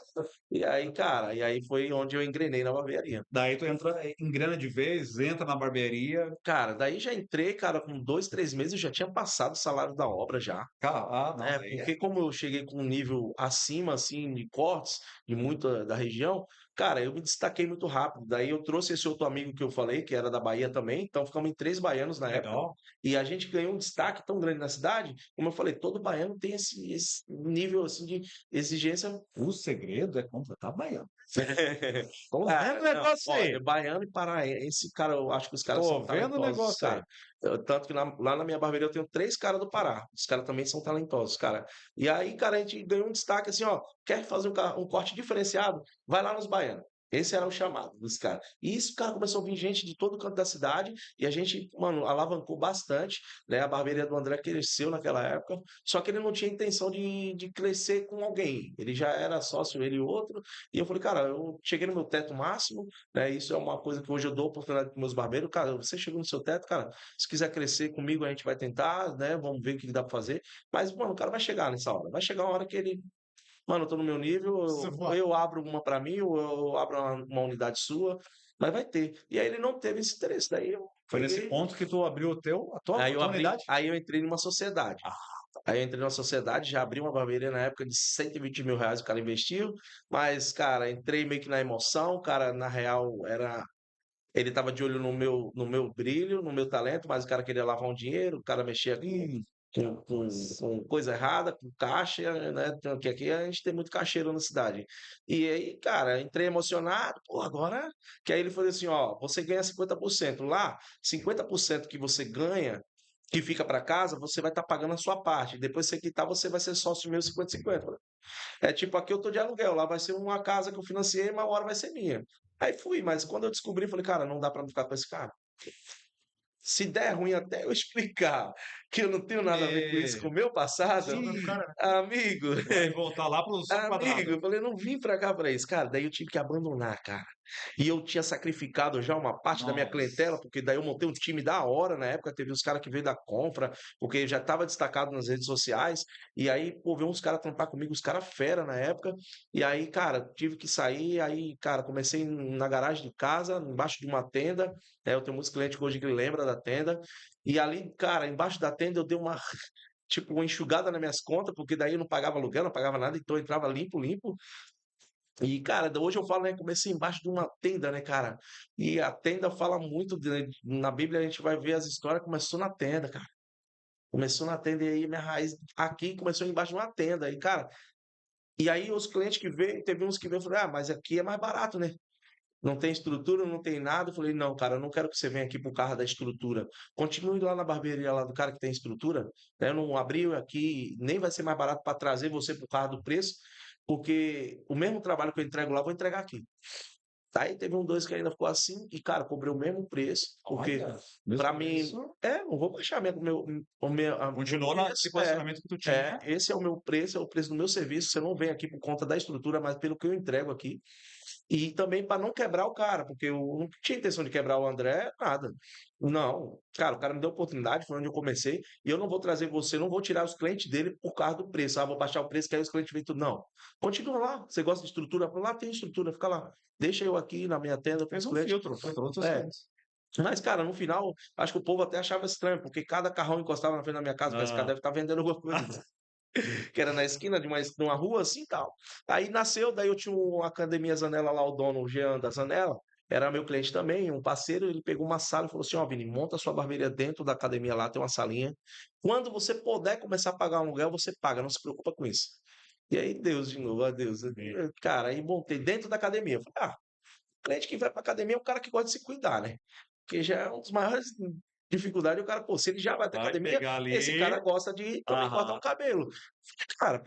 E aí, cara, e aí foi onde eu engrenei na barbearia.
Daí tu entra em grana de vez, entra na barbearia.
Cara, daí já entrei, cara, com 2, 3 meses eu já tinha passado o salário da obra já.
Cara, não,
Né?
daí é.
Porque como eu cheguei com um nível acima, assim, de cortes, de muita da região, cara, eu me destaquei muito rápido. Daí eu trouxe esse outro amigo que eu falei, que era da Bahia também, então ficamos em 3 baianos na época,
Legal.
e a gente ganhou um destaque tão grande na cidade, como eu falei, todo baiano tem esse nível, assim, de exigência.
O segredo é contratar baiano. Tô
Cara,
vendo o
não,
negócio
olha,
aí.
baiano e paraense, cara, eu acho que os caras são
Tô vendo o
talentosos,
negócio aí.
cara. Tanto que lá na minha barbearia eu tenho 3 caras do Pará. Os caras também são talentosos, cara. E aí, cara, a gente ganhou um destaque assim, ó. Quer fazer um corte diferenciado? Vai lá nos baianos. Esse era o chamado dos caras. E isso, cara, começou a vir gente de todo canto da cidade e a gente, mano, alavancou bastante, né? A barbearia do André cresceu naquela época, só que ele não tinha intenção de crescer com alguém. Ele já era sócio, ele e outro. E eu falei, cara, eu cheguei no meu teto máximo, né? Isso é uma coisa que hoje eu dou oportunidade para meus barbeiros. Cara, você chegou no seu teto, cara, se quiser crescer comigo, a gente vai tentar, né? Vamos ver o que dá para fazer. Mas, mano, o cara vai chegar nessa hora. Vai chegar uma hora que ele mano, eu tô no meu nível,
Você
ou eu abro uma pra mim, ou eu abro uma unidade sua, mas vai ter. E aí ele não teve esse interesse. Daí eu
Foi nesse
peguei,
ponto que tu abriu a
aí eu
tua
abri,
unidade?
aí eu entrei numa sociedade.
Ah,
Aí eu entrei numa sociedade, já abri uma barbearia na época de 120 mil reais o cara investiu, mas, cara, entrei meio que na emoção, o cara, na real, era. Ele tava de olho no meu brilho, no meu talento, mas o cara queria lavar um dinheiro, o cara mexia com coisa errada, com caixa, né? Que aqui a gente tem muito caixeiro na cidade. E aí, cara, entrei emocionado, pô, agora. Que aí ele falou assim: ó, você ganha 50%. Lá, 50% que você ganha, que fica para casa, você vai estar pagando a sua parte. Depois você quitar, você vai ser sócio meu 50-50. É tipo, aqui eu tô de aluguel, lá vai ser uma casa que eu financiei, mas uma hora vai ser minha. Aí fui, mas quando eu descobri, falei, cara, não dá para ficar com esse cara. Se der ruim até eu explicar que eu não tenho nada a ver com isso, com o meu passado,
Sombra do cara, né?
amigo,
vai voltar lá pro som
amigo,
quadrado.
eu falei, não vim pra cá pra isso, cara. Daí eu tive que abandonar, cara. E eu tinha sacrificado já uma parte da minha clientela,
Nossa.
porque daí eu montei um time da hora na época. Teve os caras que veio da compra, porque já estava destacado nas redes sociais. E aí, pô, veio uns caras trampar comigo, os caras fera na época. E aí, cara, tive que sair. Aí, cara, comecei na garagem de casa, embaixo de uma tenda. Eu tenho muitos clientes que hoje que lembram da tenda. E ali, cara, embaixo da tenda eu dei uma tipo, uma enxugada nas minhas contas, porque daí eu não pagava aluguel, não pagava nada, então eu entrava limpo, limpo. E, cara, hoje eu falo, né, comecei embaixo de uma tenda, né, cara? E a tenda fala muito, na Bíblia a gente vai ver as histórias, começou na tenda, cara. Começou na tenda e aí minha raiz aqui começou embaixo de uma tenda. E, cara, e aí os clientes que veio, teve uns que veio e falaram, ah, mas aqui é mais barato, né? Não tem estrutura, não tem nada. Eu falei, não, cara, eu não quero que você venha aqui por causa da estrutura. Continue lá na barbearia lá do cara que tem estrutura. Né? Eu não abri aqui, nem vai ser mais barato para trazer você por causa do preço, porque o mesmo trabalho que eu entrego lá, eu vou entregar aqui. Aí teve um dois que ainda ficou assim, e, cara, cobrei o mesmo preço, porque
Olha, mesmo
para mim,
preço.
não vou baixar meu
Continuou
preço.
nesse posicionamento que tu tinha.
Esse é o meu preço, é o preço do meu serviço. Você não vem aqui por conta da estrutura, mas pelo que eu entrego aqui. E também para não quebrar o cara, porque eu não tinha intenção de quebrar o André, nada. Não, cara, o cara me deu oportunidade, foi onde eu comecei, e eu não vou trazer você, não vou tirar os clientes dele por causa do preço. Ah, vou baixar o preço, que aí os clientes vêm tudo. Não. Continua lá. Você gosta de estrutura? Lá tem estrutura, fica lá. Deixa eu aqui na minha tenda com
Fez
os
um
clientes.
filtro, filtrou os seus
É.
clientes.
Mas, cara, no final, acho que o povo até achava estranho, porque cada carrão encostava na frente da minha casa, que esse cara
Ah.
deve estar vendendo alguma coisa. Que era na esquina de uma rua assim e tal. Aí nasceu, daí eu tinha uma academia Zanella lá, o dono, o Jean da Zanella, era meu cliente também, um parceiro, ele pegou uma sala e falou assim, ó, Vini, monta sua barbearia dentro da academia lá, tem uma salinha. Quando você puder começar a pagar um aluguel, você paga, não se preocupa com isso. E aí, Deus de novo, adeus. Cara, aí montei dentro da academia. Eu falei, cliente que vai pra academia é um cara que gosta de se cuidar, né? Porque já é um dos maiores dificuldades, o cara, pô, se ele já vai pra
Vai
academia,
pegar ali.
esse cara gosta de também cortar
Aham.
um cabelo. Cara,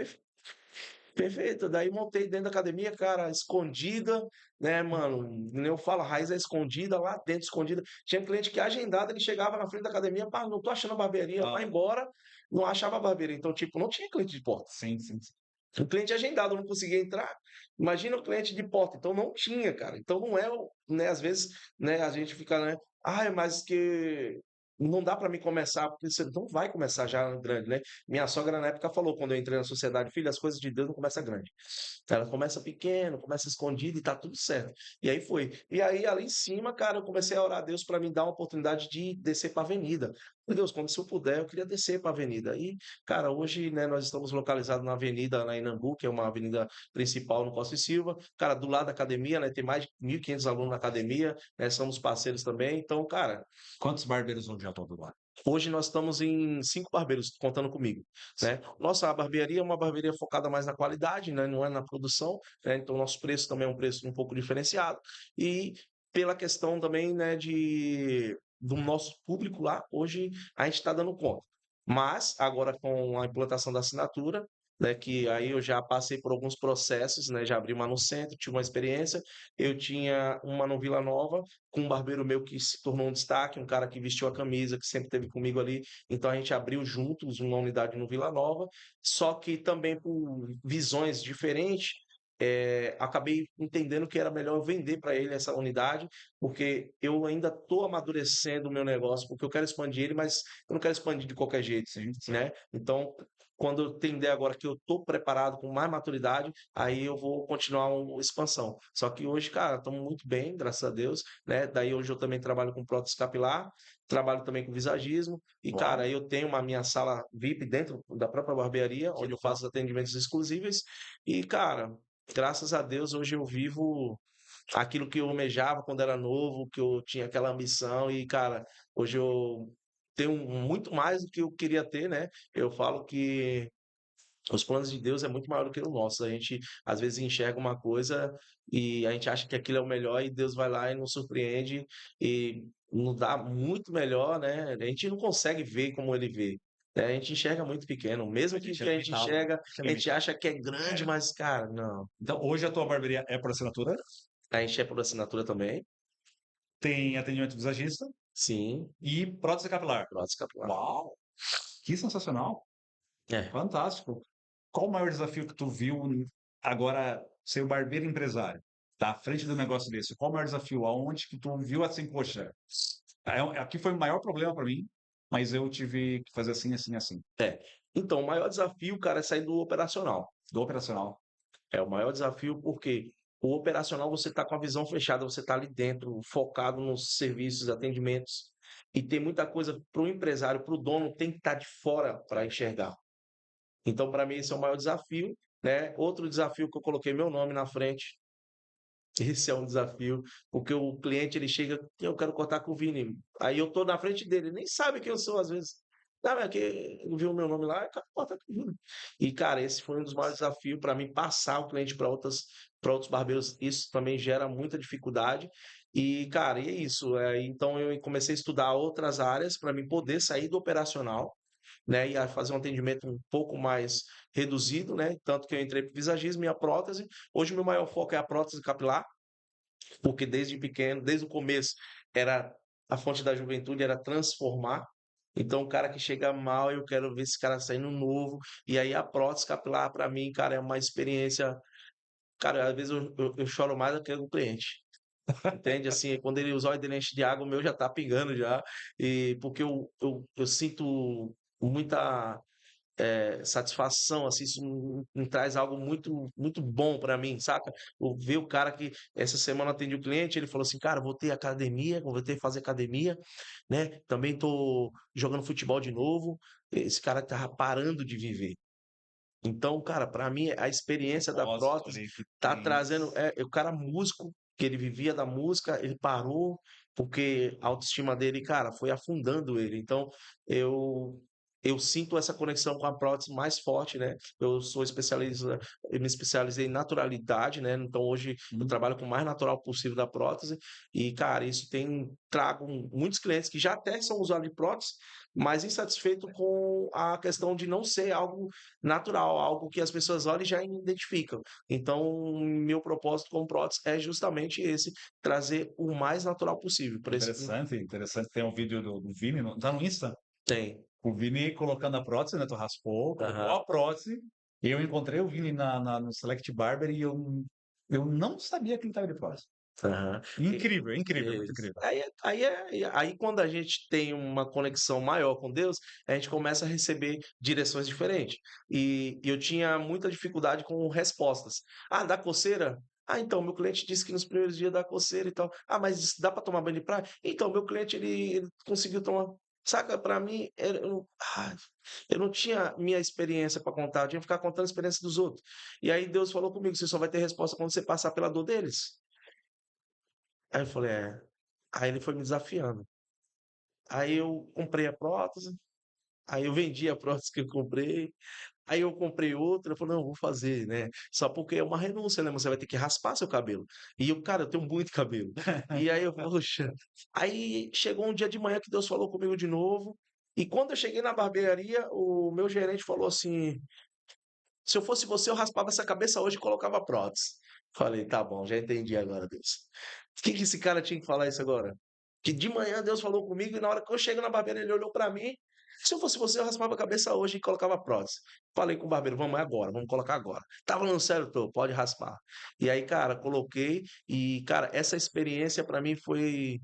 perfeito. Daí montei dentro da academia, cara, escondida, né, mano? Nem eu falo, a raiz é escondida, lá dentro, escondida. Tinha cliente que agendado, ele chegava na frente da academia, pá, não tô achando a barbearia, vai
Ah,
embora, não achava a barbearia. Então, tipo, não tinha cliente de porta.
sim, sim, sim.
O cliente agendado, eu não conseguia entrar. Imagina o cliente de porta. Então, não tinha, cara. Então, não é, né, às vezes, né, a gente fica, né, mas que não dá para mim começar, porque você não vai começar já grande, né? Minha sogra na época falou, quando eu entrei na sociedade, filho, as coisas de Deus não começam grande. Ela começa pequeno, começa escondido e tá tudo certo. E aí foi. E aí, ali em cima, cara, eu comecei a orar a Deus para me dar uma oportunidade de descer para a avenida. Meu Deus, quando se eu puder, eu queria descer para a avenida. E, cara, hoje, né, nós estamos localizados na avenida, na Inambu, que é uma avenida principal no Costa e Silva. Cara, do lado da academia, né, tem mais de 1.500 alunos na academia, né, somos parceiros também. Então, cara,
Quantos barbeiros hoje já estão do lado?
hoje nós estamos em 5 barbeiros, contando comigo, né? Nossa barbearia é uma barbearia focada mais na qualidade, né? Não é na produção, né? Então nosso preço também é um preço um pouco diferenciado e pela questão também, né, do nosso público lá, hoje a gente está dando conta. Mas agora com a implantação da assinatura, né? Que aí eu já passei por alguns processos, né? Já abri uma no centro, tive uma experiência. Eu tinha uma no Vila Nova, com um barbeiro meu que se tornou um destaque, um cara que vestiu a camisa, que sempre esteve comigo ali. Então a gente abriu juntos uma unidade no Vila Nova, só que também por visões diferentes. Acabei entendendo que era melhor eu vender para ele essa unidade, porque eu ainda estou amadurecendo o meu negócio, porque eu quero expandir ele, mas eu não quero expandir de qualquer jeito,
Sim.
né? Então, quando eu entender agora que eu estou preparado com mais maturidade, aí eu vou continuar uma expansão. Só que hoje, cara, estamos muito bem, graças a Deus, né? Daí hoje eu também trabalho com prótese capilar, trabalho também com visagismo, e, cara,
Uau.
aí eu tenho uma minha sala VIP dentro da própria barbearia,
Que
onde eu
top.
faço os atendimentos exclusíveis, e, cara, graças a Deus, hoje eu vivo aquilo que eu almejava quando era novo, que eu tinha aquela ambição e, cara, hoje eu tenho muito mais do que eu queria ter, né? Eu falo que os planos de Deus é muito maior do que o nosso. A gente às vezes enxerga uma coisa e a gente acha que aquilo é o melhor e Deus vai lá e nos surpreende e nos dá muito melhor, né? A gente não consegue ver como ele vê. Né? A gente enxerga muito pequeno, mesmo
A
que o
gente
que
é
a gente
limitado, né?
enxerga,
A gente é
a gente
limitado.
acha que é grande, mas, cara, não.
Então, hoje a tua barbearia é por assinatura?
A gente é por assinatura também,
Tem atendimento visagista
sim,
e prótese capilar.
prótese capilar.
Uau! Que sensacional!
É.
Fantástico! Qual o maior desafio que tu viu agora, ser o barbeiro empresário? Tá à frente do negócio desse. Qual o maior desafio? Aonde que tu viu assim, poxa, aqui foi o maior problema para mim, mas eu tive que fazer assim, assim, assim.
É. Então, o maior desafio, cara, é sair do operacional.
Do operacional.
É o maior desafio porque o operacional você está com a visão fechada, você está ali dentro, focado nos serviços, atendimentos. E tem muita coisa para o empresário, para o dono, tem que estar de fora para enxergar. Então, para mim, esse é o maior desafio. Né? Outro desafio que eu coloquei meu nome na frente. Esse é um desafio, porque o cliente ele chega, eu quero cortar com o Vini. Aí eu tô na frente dele, nem sabe quem eu sou às vezes. Não, é que ele viu o meu nome lá, eu quero cortar com o Vini. E cara, esse foi um dos maiores desafios para mim passar o cliente para outros barbeiros. Isso também gera muita dificuldade. E cara, e é isso. Então eu comecei a estudar outras áreas para mim poder sair do operacional, né, e a fazer um atendimento um pouco mais reduzido, né? Tanto que eu entrei para o visagismo e a prótese. Hoje o meu maior foco é a prótese capilar, porque desde pequeno, desde o começo, era a fonte da juventude era transformar. Então, o cara que chega mal, eu quero ver esse cara saindo novo. E aí, a prótese capilar, para mim, cara, é uma experiência. Cara, às vezes eu choro mais do que o cliente. Entende? Assim, quando ele usa o dele enche de água, o meu já tá pingando já. E porque eu sinto muita satisfação, assim, isso me traz algo muito, muito bom para mim, saca? Eu ver o cara que essa semana atendi o cliente, ele falou assim, cara, vou ter academia, vou ter que fazer academia, né? Também tô jogando futebol de novo. Esse cara tava parando de viver. Então, cara, para mim a experiência da
Propósito
prótese
ali que
tá
tem.
trazendo, o cara músico, que ele vivia da música, ele parou porque a autoestima dele, cara, foi afundando ele. Então, eu eu sinto essa conexão com a prótese mais forte, né? Eu me especializei em naturalidade, né? Então, hoje eu
Hum.
trabalho com o mais natural possível da prótese e, cara, isso tem trago muitos clientes que já até são usuários de prótese, mas insatisfeito com a questão de não ser algo natural, algo que as pessoas olham e já identificam. Então, meu propósito com prótese é justamente esse, trazer o mais natural possível. Por isso,
Interessante, interessante. Tem um vídeo do Vini, tá no Insta?
tem.
O Vini colocando a prótese, né? Tu raspou, colocou
Aham,
a prótese. E eu encontrei o Vini no Select Barber e eu não sabia que ele estava de prótese.
aham.
Incrível, incrível, muito
Isso.
incrível.
Aí, quando a gente tem uma conexão maior com Deus, a gente começa a receber direções diferentes. E eu tinha muita dificuldade com respostas. Ah, dá coceira? Ah, então, meu cliente disse que nos primeiros dias dá coceira e tal. Ah, mas dá para tomar banho de praia? Então, meu cliente, ele conseguiu tomar. Saca, para mim, eu não tinha minha experiência para contar, eu tinha que ficar contando a experiência dos outros. E aí Deus falou comigo: você só vai ter resposta quando você passar pela dor deles. Aí eu falei: é. Aí ele foi me desafiando. Aí eu comprei a prótese, aí eu vendi a prótese que eu comprei, aí eu comprei outra, eu falei, não, eu vou fazer, né? Só porque é uma renúncia, né? Você vai ter que raspar seu cabelo. E eu, cara, eu tenho muito cabelo. E aí eu, poxa. Aí chegou um dia de manhã que Deus falou comigo de novo. E quando eu cheguei na barbearia, o meu gerente falou assim: Se eu fosse você, eu raspava essa cabeça hoje e colocava prótese. Falei, tá bom, já entendi agora, Deus. Por que esse cara tinha que falar isso agora? Que de manhã Deus falou comigo e na hora que eu chego na barbearia, ele olhou pra mim. Se eu fosse você, eu raspava a cabeça hoje e colocava prótese. Falei com o barbeiro, vamos agora, vamos colocar agora. Tá falando sério, tô, pode raspar. E aí, cara, coloquei e, cara, essa experiência pra mim foi.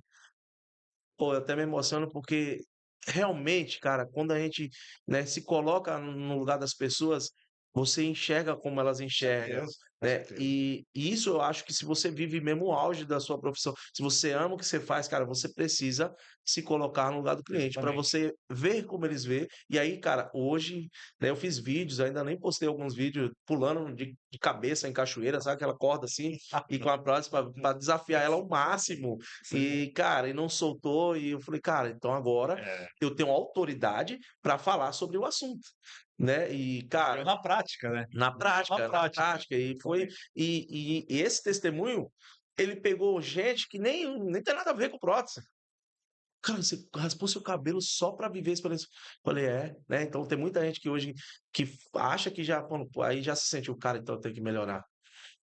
Pô, eu até me emociono porque realmente, cara, quando a gente, né, se coloca no lugar das pessoas, você enxerga como elas enxergam,
Certeza, com
né?
certeza.
E isso eu acho que se você vive mesmo o auge da sua profissão, se você ama o que você faz, cara, você precisa se colocar no lugar do cliente para
Exatamente.
você ver como eles vê. E aí, cara, hoje, né, eu fiz vídeos, ainda nem postei alguns vídeos pulando de cabeça em cachoeira, sabe aquela corda assim, e com a prótese para desafiar ela ao máximo.
Sim.
E, cara, e não soltou. E eu falei, cara, então agora
É.
eu tenho autoridade para falar sobre o assunto, né? E, cara,
Na prática, né?
na prática,
Na
na
prática.
prática. E foi. E esse testemunho, ele pegou gente que nem tem nada a ver com prótese. Cara, você raspou seu cabelo só para viver a experiência. Falei, né? Então tem muita gente que hoje que acha que já, pô, aí já se sentiu, cara, então eu tenho que melhorar.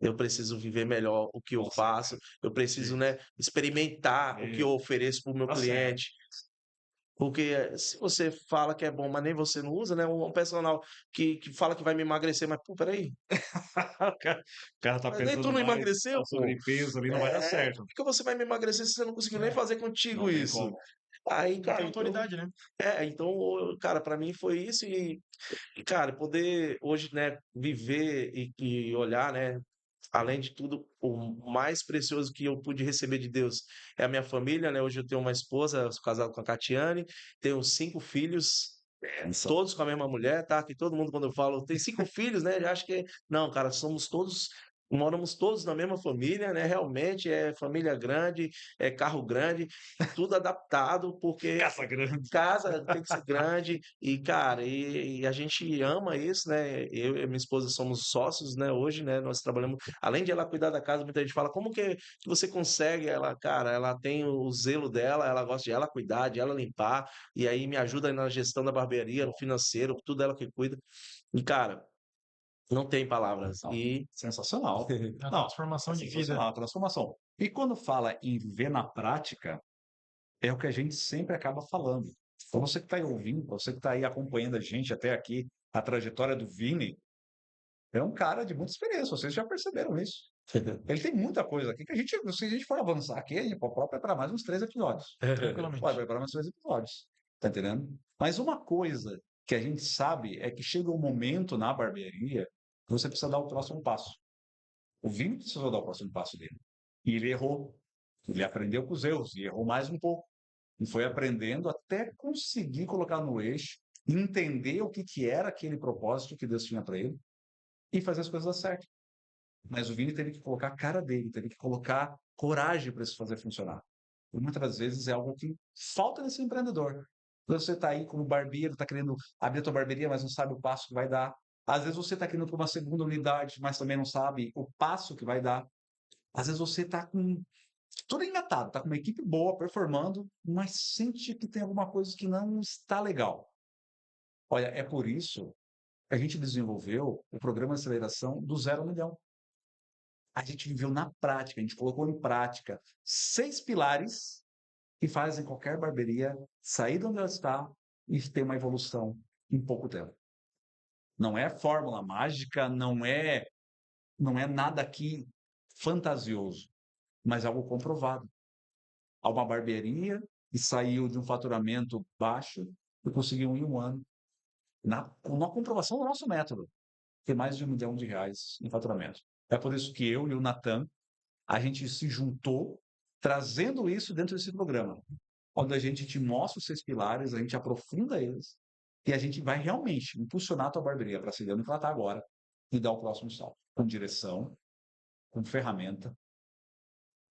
Eu preciso viver melhor o que eu
Com
faço,
certeza.
eu preciso,
Isso.
né, experimentar o que eu
Isso.
ofereço para o meu
Tá certo.
cliente. Porque se você fala que é bom, mas nem você não usa, né? Um personal que fala que vai me emagrecer, mas, pô, peraí,
O cara tá
mas nem tu
pensando
não
mais
emagreceu,
no
pô.
sobrepeso ali, não vai dar certo.
Por que você vai me emagrecer se você não conseguiu nem
É,
fazer contigo
não tem
isso?
como.
Aí,
Não tem
cara, então,
autoridade, né?
então, cara, para mim foi isso e, cara, poder hoje, né, viver e olhar, né, além de tudo, o mais precioso que eu pude receber de Deus é a minha família, né? Hoje eu tenho uma esposa, eu sou casado com a Catiane, tenho 5 filhos,
Pensa.
todos com a mesma mulher, tá? Que todo mundo, quando eu falo, tem 5 filhos, né? Já acho que. Não, cara, somos todos. Moramos todos na mesma família, né? Realmente é família grande, é carro grande, tudo adaptado, porque
Caça grande.
casa tem que ser grande e, cara, e a gente ama isso, né? Eu e minha esposa somos sócios, né? Hoje, né? Nós trabalhamos, além de ela cuidar da casa, muita gente fala, como que você consegue? Ela, cara, ela tem o zelo dela, ela gosta de ela cuidar, de ela limpar, e aí me ajuda na gestão da barbearia, no financeiro, tudo ela que cuida. E, cara, não tem palavras.
Não,
E
sensacional.
É uma
Não, é
transformação de vida.
sensacional a transformação. E quando fala em viver na prática, é o que a gente sempre acaba falando. Para você que está aí ouvindo, pra você que está aí acompanhando a gente até aqui, a trajetória do Vini, é um cara de muita experiência, vocês já perceberam isso. Ele tem muita coisa aqui que se a gente for avançar aqui, a gente pode preparar mais uns 3 episódios. Pode
Tranquilamente.
preparar mais 3 episódios. Tá entendendo? Mas uma coisa que a gente sabe é que chega um momento na barbearia que você precisa dar o próximo passo. O Vini precisou dar o próximo passo dele. E ele errou. Ele aprendeu com os erros e errou mais um pouco. E foi aprendendo até conseguir colocar no eixo, entender o que era aquele propósito que Deus tinha para ele e fazer as coisas dar certo. Mas o Vini teve que colocar a cara dele, teve que colocar coragem para isso fazer funcionar. E muitas das vezes é algo que falta nesse empreendedor. Quando você está aí como barbeiro, está querendo abrir a tua barbearia, mas não sabe o passo que vai dar. Às vezes você está querendo para uma segunda unidade, mas também não sabe o passo que vai dar. Às vezes você está com tudo engatado, está com uma equipe boa, performando, mas sente que tem alguma coisa que não está legal. Olha, é por isso que a gente desenvolveu o programa de aceleração do 0 a 1 milhão. A gente viveu na prática, a gente colocou em prática 6 pilares que fazem qualquer barbearia sair de onde ela está e ter uma evolução em pouco tempo. Não é fórmula mágica, não é nada aqui fantasioso, mas algo comprovado. Há uma barbearia que saiu de um faturamento baixo e conseguiu em um ano, com uma comprovação do nosso método, ter mais de R$ 1 milhão em faturamento. É por isso que eu e o Natan, a gente se juntou, trazendo isso dentro desse programa, onde a gente te mostra os 6 pilares, a gente aprofunda eles, e a gente vai realmente impulsionar a tua barbearia para seguir onde ela está agora e dar o próximo salto, com direção, com ferramenta,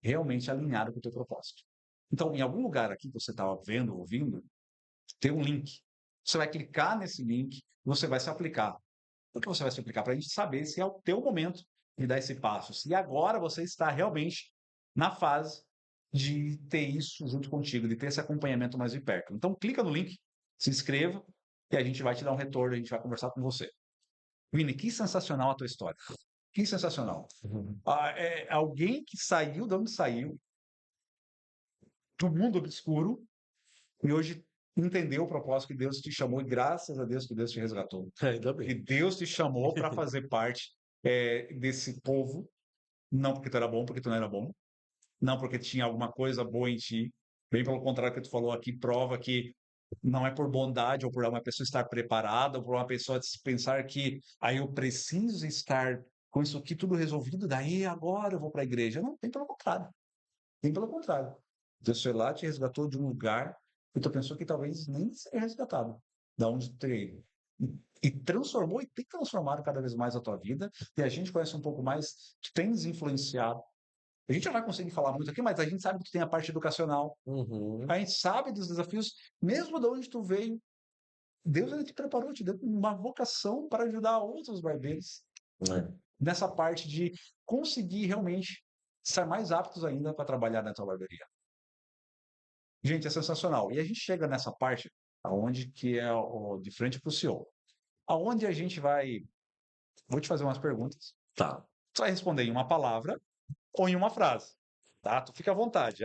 realmente alinhado com o teu propósito. Então, em algum lugar aqui que você estava vendo, ouvindo, tem um link. Você vai clicar nesse link, você vai se aplicar. Por que você vai se aplicar? Para a gente saber se é o teu momento de dar esse passo. Se agora você está realmente na fase de ter isso junto contigo, de ter esse acompanhamento mais de perto. Então, clica no link, se inscreva e a gente vai te dar um retorno, a gente vai conversar com você. Vini, que sensacional a tua história. Que sensacional. É alguém que saiu de onde saiu, do mundo obscuro, e hoje entendeu o propósito que Deus te chamou, e graças a Deus que Deus te resgatou.
Ainda
E
bem.
Deus te chamou para fazer parte desse povo, não porque tu era bom, porque tu não era bom, não porque tinha alguma coisa boa em ti, bem pelo contrário que tu falou aqui, prova que não é por bondade ou por uma pessoa estar preparada, ou por uma pessoa pensar que aí eu preciso estar com isso aqui tudo resolvido, daí agora eu vou para a igreja. Não, tem pelo contrário. Tem pelo contrário. Deus foi lá, te resgatou de um lugar que tu pensou que talvez nem seria resgatado, da onde tu teria ido. E transformou e tem transformado cada vez mais a tua vida. E a gente conhece um pouco mais, que tem nos influenciado. A gente não vai conseguir falar muito aqui, mas a gente sabe que tu tem a parte educacional.
Uhum.
A gente sabe dos desafios, mesmo de onde tu veio. Deus ele te preparou, te deu uma vocação para ajudar outros barbeiros
É.
nessa parte de conseguir realmente estar mais aptos ainda para trabalhar na tua barbearia. Gente, é sensacional. E a gente chega nessa parte aonde que é de frente para o CEO. Aonde a gente vai. Vou te fazer umas perguntas.
Tá.
Tu vai responder em uma palavra ou em uma frase. Tá? Tu fica à vontade.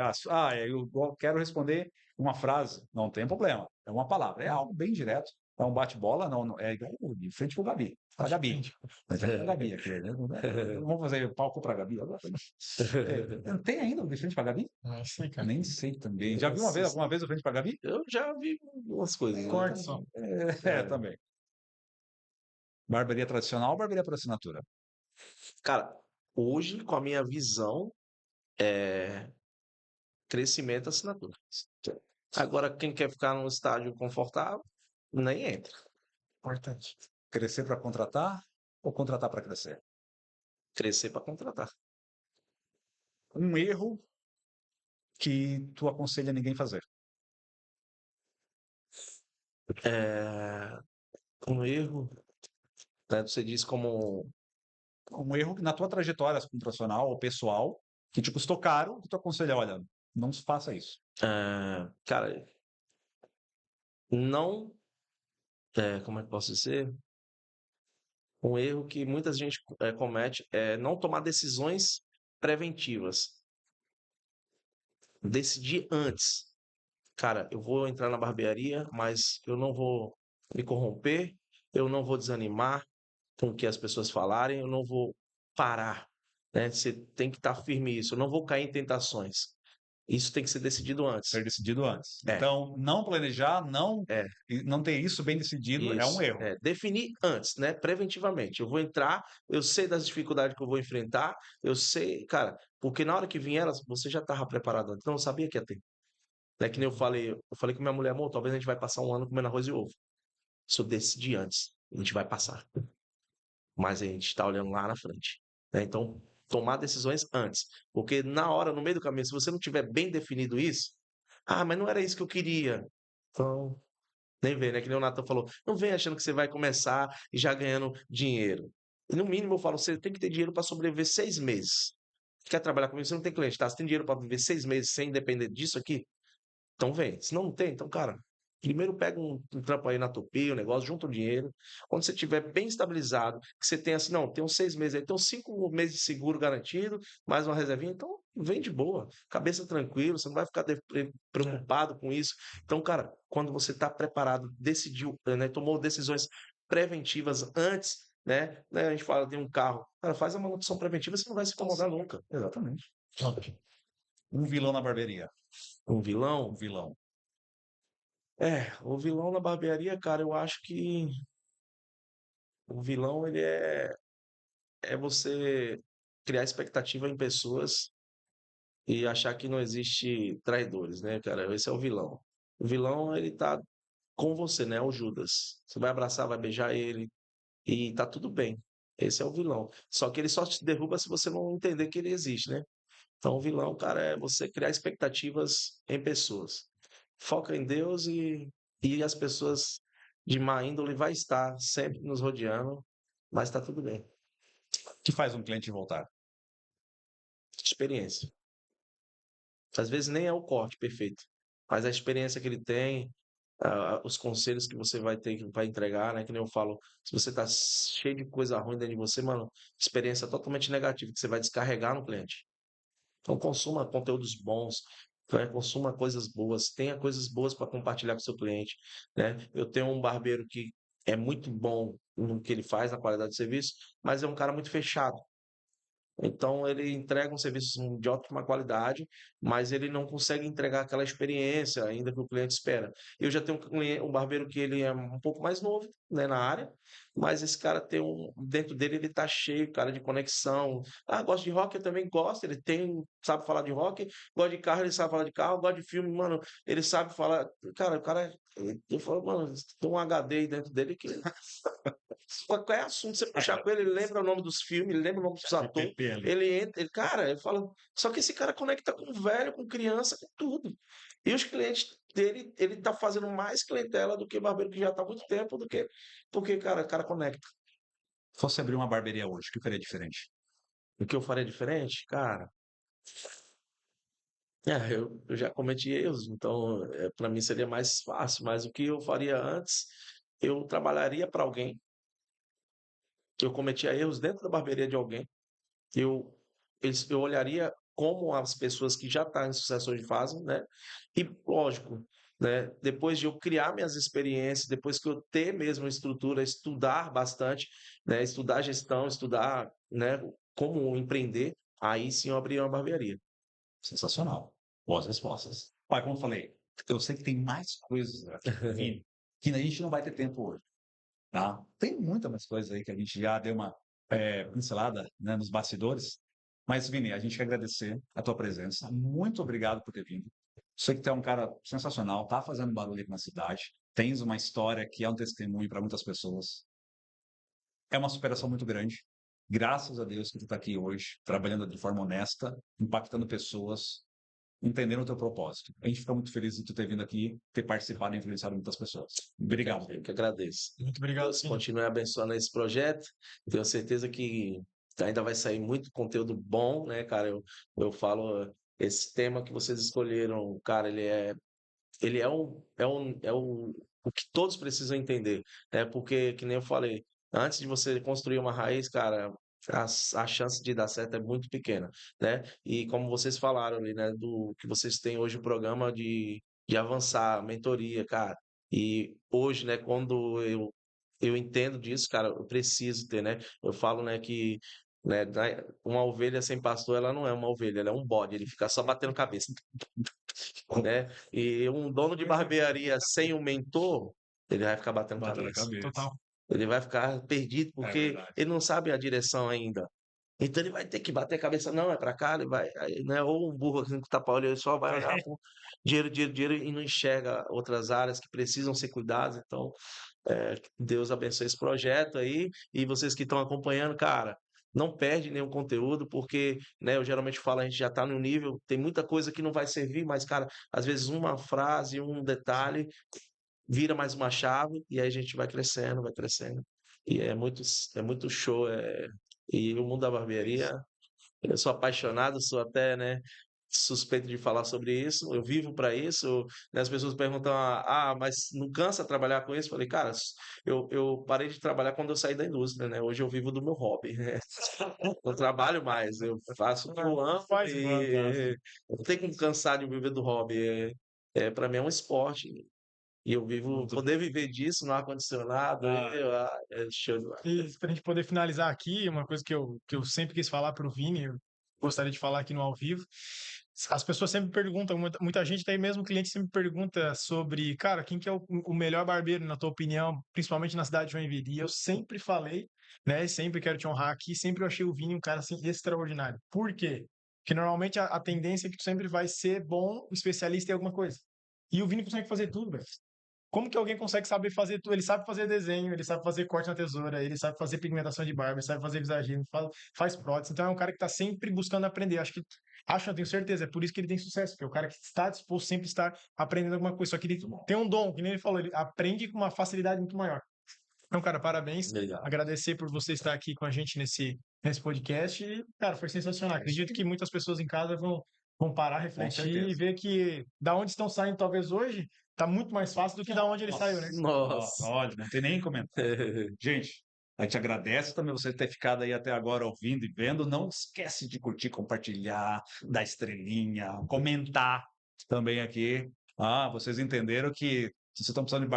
Eu quero responder uma frase. Não tem problema. É uma palavra. É algo bem direto. É um bate-bola, não é igual de frente para o Gabi. Para a Gabi. Mas é para a Gabi aqui, né? Vamos fazer palco para a Gabi agora. Tem ainda o de frente para a Gabi?
Não sei, cara.
Nem sei também. Já viu alguma vez o frente para a Gabi?
Eu já vi umas coisas.
Corte só.
Também. Barbearia tradicional ou barbearia por assinatura?
Cara, hoje, com a minha visão, é crescimento assinatura. Agora, quem quer ficar num estágio confortável, nem entra.
Importante.
Crescer para contratar ou contratar para crescer?
Crescer para contratar.
Um erro que tu aconselha ninguém fazer.
Um erro, né, você diz como
Um erro que na tua trajetória profissional ou pessoal que te custou caro, que tu aconselha, olha, não faça isso.
cara, não, como é que posso dizer? Um erro que muita gente comete é não tomar decisões preventivas. Decidir antes. Cara, eu vou entrar na barbearia, mas eu não vou me corromper, eu não vou desanimar com o que as pessoas falarem, eu não vou parar, né? Você tem que estar firme nisso, eu não vou cair em tentações. Isso tem que ser decidido antes.
Ser decidido antes.
É.
Então, não planejar, não
É.
não ter isso bem decidido é um
Isso,
erro.
definir antes, né? Preventivamente. Eu vou entrar, eu sei das dificuldades que eu vou enfrentar, eu sei, cara, porque na hora que vier elas, você já estava preparado antes. Então, eu sabia que ia ter. É que nem eu falei com minha mulher, amor, talvez a gente vai passar um ano comendo arroz e ovo. Se eu decidir antes, a gente vai passar. Mas a gente está olhando lá na frente, né? Então, tomar decisões antes. Porque na hora, no meio do caminho, se você não tiver bem definido isso, mas não era isso que eu queria. Então, nem vem, né? Que nem o Nathan falou, não vem achando que você vai começar e já ganhando dinheiro. E no mínimo, eu falo, você tem que ter dinheiro para sobreviver 6 meses. Quer trabalhar comigo? Você não tem cliente, tá? Você tem dinheiro para viver 6 meses sem depender disso aqui? Então vem. Se não tem, então, cara, primeiro pega um trampo aí na Tupi, um negócio, junta o dinheiro. Quando você estiver bem estabilizado, que você tem assim, não, tem uns 6 meses aí, tem uns 5 meses de seguro garantido, mais uma reservinha, então vem de boa, cabeça tranquila, você não vai ficar preocupado com isso. Então, cara, quando você está preparado, decidiu, né, tomou decisões preventivas antes, né? A gente fala de um carro, cara, faz a manutenção preventiva, você não vai se incomodar nunca.
Exatamente.
Top.
Um vilão na barbearia.
Um
Um
vilão?
vilão.
O vilão na barbearia, cara, eu acho que o vilão, ele é você criar expectativa em pessoas e achar que não existe traidores, né, cara? Esse é o vilão. O vilão, ele tá com você, né? É o Judas. Você vai abraçar, vai beijar ele e tá tudo bem. Esse é o vilão. Só que ele só te derruba se você não entender que ele existe, né? Então, o vilão, cara, é você criar expectativas em pessoas. Foca em Deus e as pessoas de má índole vai estar sempre nos rodeando, mas tá tudo bem.
O que faz um cliente voltar?
Experiência. Às vezes nem é o corte perfeito, mas a experiência que ele tem, os conselhos que você vai ter para entregar, né? Que nem eu falo, se você tá cheio de coisa ruim dentro de você, mano, experiência totalmente negativa que você vai descarregar no cliente. Então consuma conteúdos bons, né? Consuma coisas boas, tenha coisas boas para compartilhar com o seu cliente, né? Eu tenho um barbeiro que é muito bom no que ele faz, na qualidade de serviço, mas é um cara muito fechado. Então ele entrega um serviço de ótima qualidade, mas ele não consegue entregar aquela experiência ainda que o cliente espera. Eu já tenho um barbeiro que ele é um pouco mais novo, né, na área, mas esse cara tem dentro dele ele tá cheio, cara, de conexão. Ah, gosta de rock, eu também gosto. Ele sabe falar de rock, gosta de carro, ele sabe falar de carro, gosta de filme, mano, ele sabe falar. Cara, o cara, eu falo, mano, tem um HD aí dentro dele que qualquer assunto você puxar com ele, ele lembra o nome dos filmes, ele lembra o nome dos atores.
PP ali.
Ele entra, cara, ele fala. Só que esse cara conecta com velho, com criança, com tudo. E os clientes dele, ele tá fazendo mais clientela do que barbeiro que já tá há muito tempo, porque, cara, o cara conecta.
Se fosse abrir uma barbearia hoje, o que faria diferente?
O que eu faria diferente? Cara, eu já cometi erros, então para mim seria mais fácil, mas o que eu faria antes, eu trabalharia para alguém, eu cometia erros dentro da barbearia de alguém, eu, eu olharia como as pessoas que já estão em sucesso hoje fazem, né? E, lógico, né? Depois de eu criar minhas experiências, depois que eu ter mesmo a estrutura, estudar bastante, né? Estudar gestão, estudar, né? Como empreender, aí sim eu abriria uma barbearia.
Sensacional. Boas respostas. Pai, como eu falei, eu sei que tem mais coisas aqui, Vini, que a gente não vai ter tempo hoje, tá? Tem muita mais coisa aí que a gente já deu uma pincelada, né, nos bastidores. Mas, Vini, a gente quer agradecer a tua presença. Muito obrigado por ter vindo. Sei que tu é um cara sensacional, tá fazendo barulho aqui na cidade. Tens uma história que é um testemunho para muitas pessoas. É uma superação muito grande. Graças a Deus que tu está aqui hoje, trabalhando de forma honesta, impactando pessoas, entendendo o teu propósito. A gente fica muito feliz de tu ter vindo aqui, ter participado e influenciado muitas pessoas. Obrigado.
Eu que agradeço.
Muito obrigado,
Deus
sim.
continue abençoando esse projeto. Tenho certeza que ainda vai sair muito conteúdo bom, né, cara? Eu falo, esse tema que vocês escolheram, cara, ele o que todos precisam entender, né? Porque, que nem eu falei, antes de você construir uma raiz, cara, a chance de dar certo é muito pequena, né? E como vocês falaram ali, né, do que vocês têm hoje o programa de avançar, mentoria, cara. E hoje, né, quando eu entendo disso, cara, eu preciso ter, né? Eu falo, né, que né, uma ovelha sem pastor, ela não é uma ovelha, ela é um bode, ele fica só batendo cabeça, né? E um dono de barbearia sem um mentor, ele vai ficar batendo
Bateu na
cabeça.
cabeça.
Total.
Ele vai ficar perdido porque
verdade.
ele não sabe a direção ainda. Então ele vai ter que bater a cabeça, não, é pra cá, ele vai, né? Ou um burro assim com tapa-olho, ele só vai olhar pro dinheiro, dinheiro, dinheiro e não enxerga outras áreas que precisam ser cuidadas. Então, que Deus abençoe esse projeto aí e vocês que estão acompanhando, cara, não perde nenhum conteúdo, porque, né, eu geralmente falo, a gente já está no nível, tem muita coisa que não vai servir, mas, cara, às vezes uma frase, um detalhe vira mais uma chave e aí a gente vai crescendo, vai crescendo. E é muito show. E o mundo da barbearia, eu sou apaixonado, sou até, né, suspeito de falar sobre isso, eu vivo para isso. Né, as pessoas perguntam, mas não cansa trabalhar com isso? Eu falei, cara, eu parei de trabalhar quando eu saí da indústria, né? Hoje eu vivo do meu hobby, né? Não trabalho mais, eu faço o que eu amo
Faz
e não tem como cansar de viver do hobby. Para mim é um esporte. E eu poder viver disso no ar-condicionado, é show demais.
E para a gente poder finalizar aqui, uma coisa que eu sempre quis falar para o Vini, eu gostaria de falar aqui no ao vivo. As pessoas sempre perguntam, muita gente, até mesmo cliente sempre pergunta sobre, cara, quem que é o melhor barbeiro, na tua opinião, principalmente na cidade de Joinville? E eu sempre falei, né, sempre quero te honrar aqui, sempre eu achei o Vini um cara, assim, extraordinário. Por quê? Porque normalmente a tendência é que tu sempre vai ser bom, especialista em alguma coisa. E o Vini consegue fazer tudo, velho. Como que alguém consegue saber fazer tudo? Ele sabe fazer desenho, ele sabe fazer corte na tesoura, ele sabe fazer pigmentação de barba, ele sabe fazer visagismo, faz prótese. Então é um cara que está sempre buscando aprender. Não tenho certeza, é por isso que ele tem sucesso, porque é o cara que está disposto sempre estar aprendendo alguma coisa. Só que ele tem um dom, que nem ele falou, ele aprende com uma facilidade muito maior. Então, cara, parabéns.
Obrigado.
Agradecer por você estar aqui com a gente nesse podcast. E, cara, foi sensacional. Acredito que muitas pessoas em casa vão parar, refletir e
certeza.
ver que da onde estão saindo talvez hoje, Tá muito mais fácil do que da onde ele saiu, né?
Nossa.
Olha, não tem nem comentário. Gente, a gente agradece também você ter ficado aí até agora ouvindo e vendo. Não esquece de curtir, compartilhar, dar estrelinha, comentar também aqui. Vocês entenderam que se vocês estão precisando de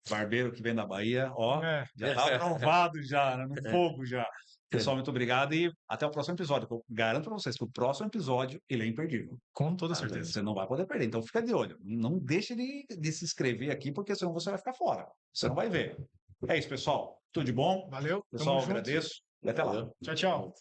barbeiro que vem da Bahia, ó,
É.
já tá aprovado já, né, no fogo já. Pessoal, muito obrigado e até o próximo episódio. Eu garanto para vocês que o próximo episódio ele é imperdível.
Com toda certeza.
Você não vai poder perder, então fica de olho. Não deixe de se inscrever aqui, porque senão você vai ficar fora. Você não vai ver. É isso, pessoal. Tudo de bom?
Valeu.
Pessoal,
Tamo junto.
agradeço e até lá.
Valeu.
Tchau, tchau.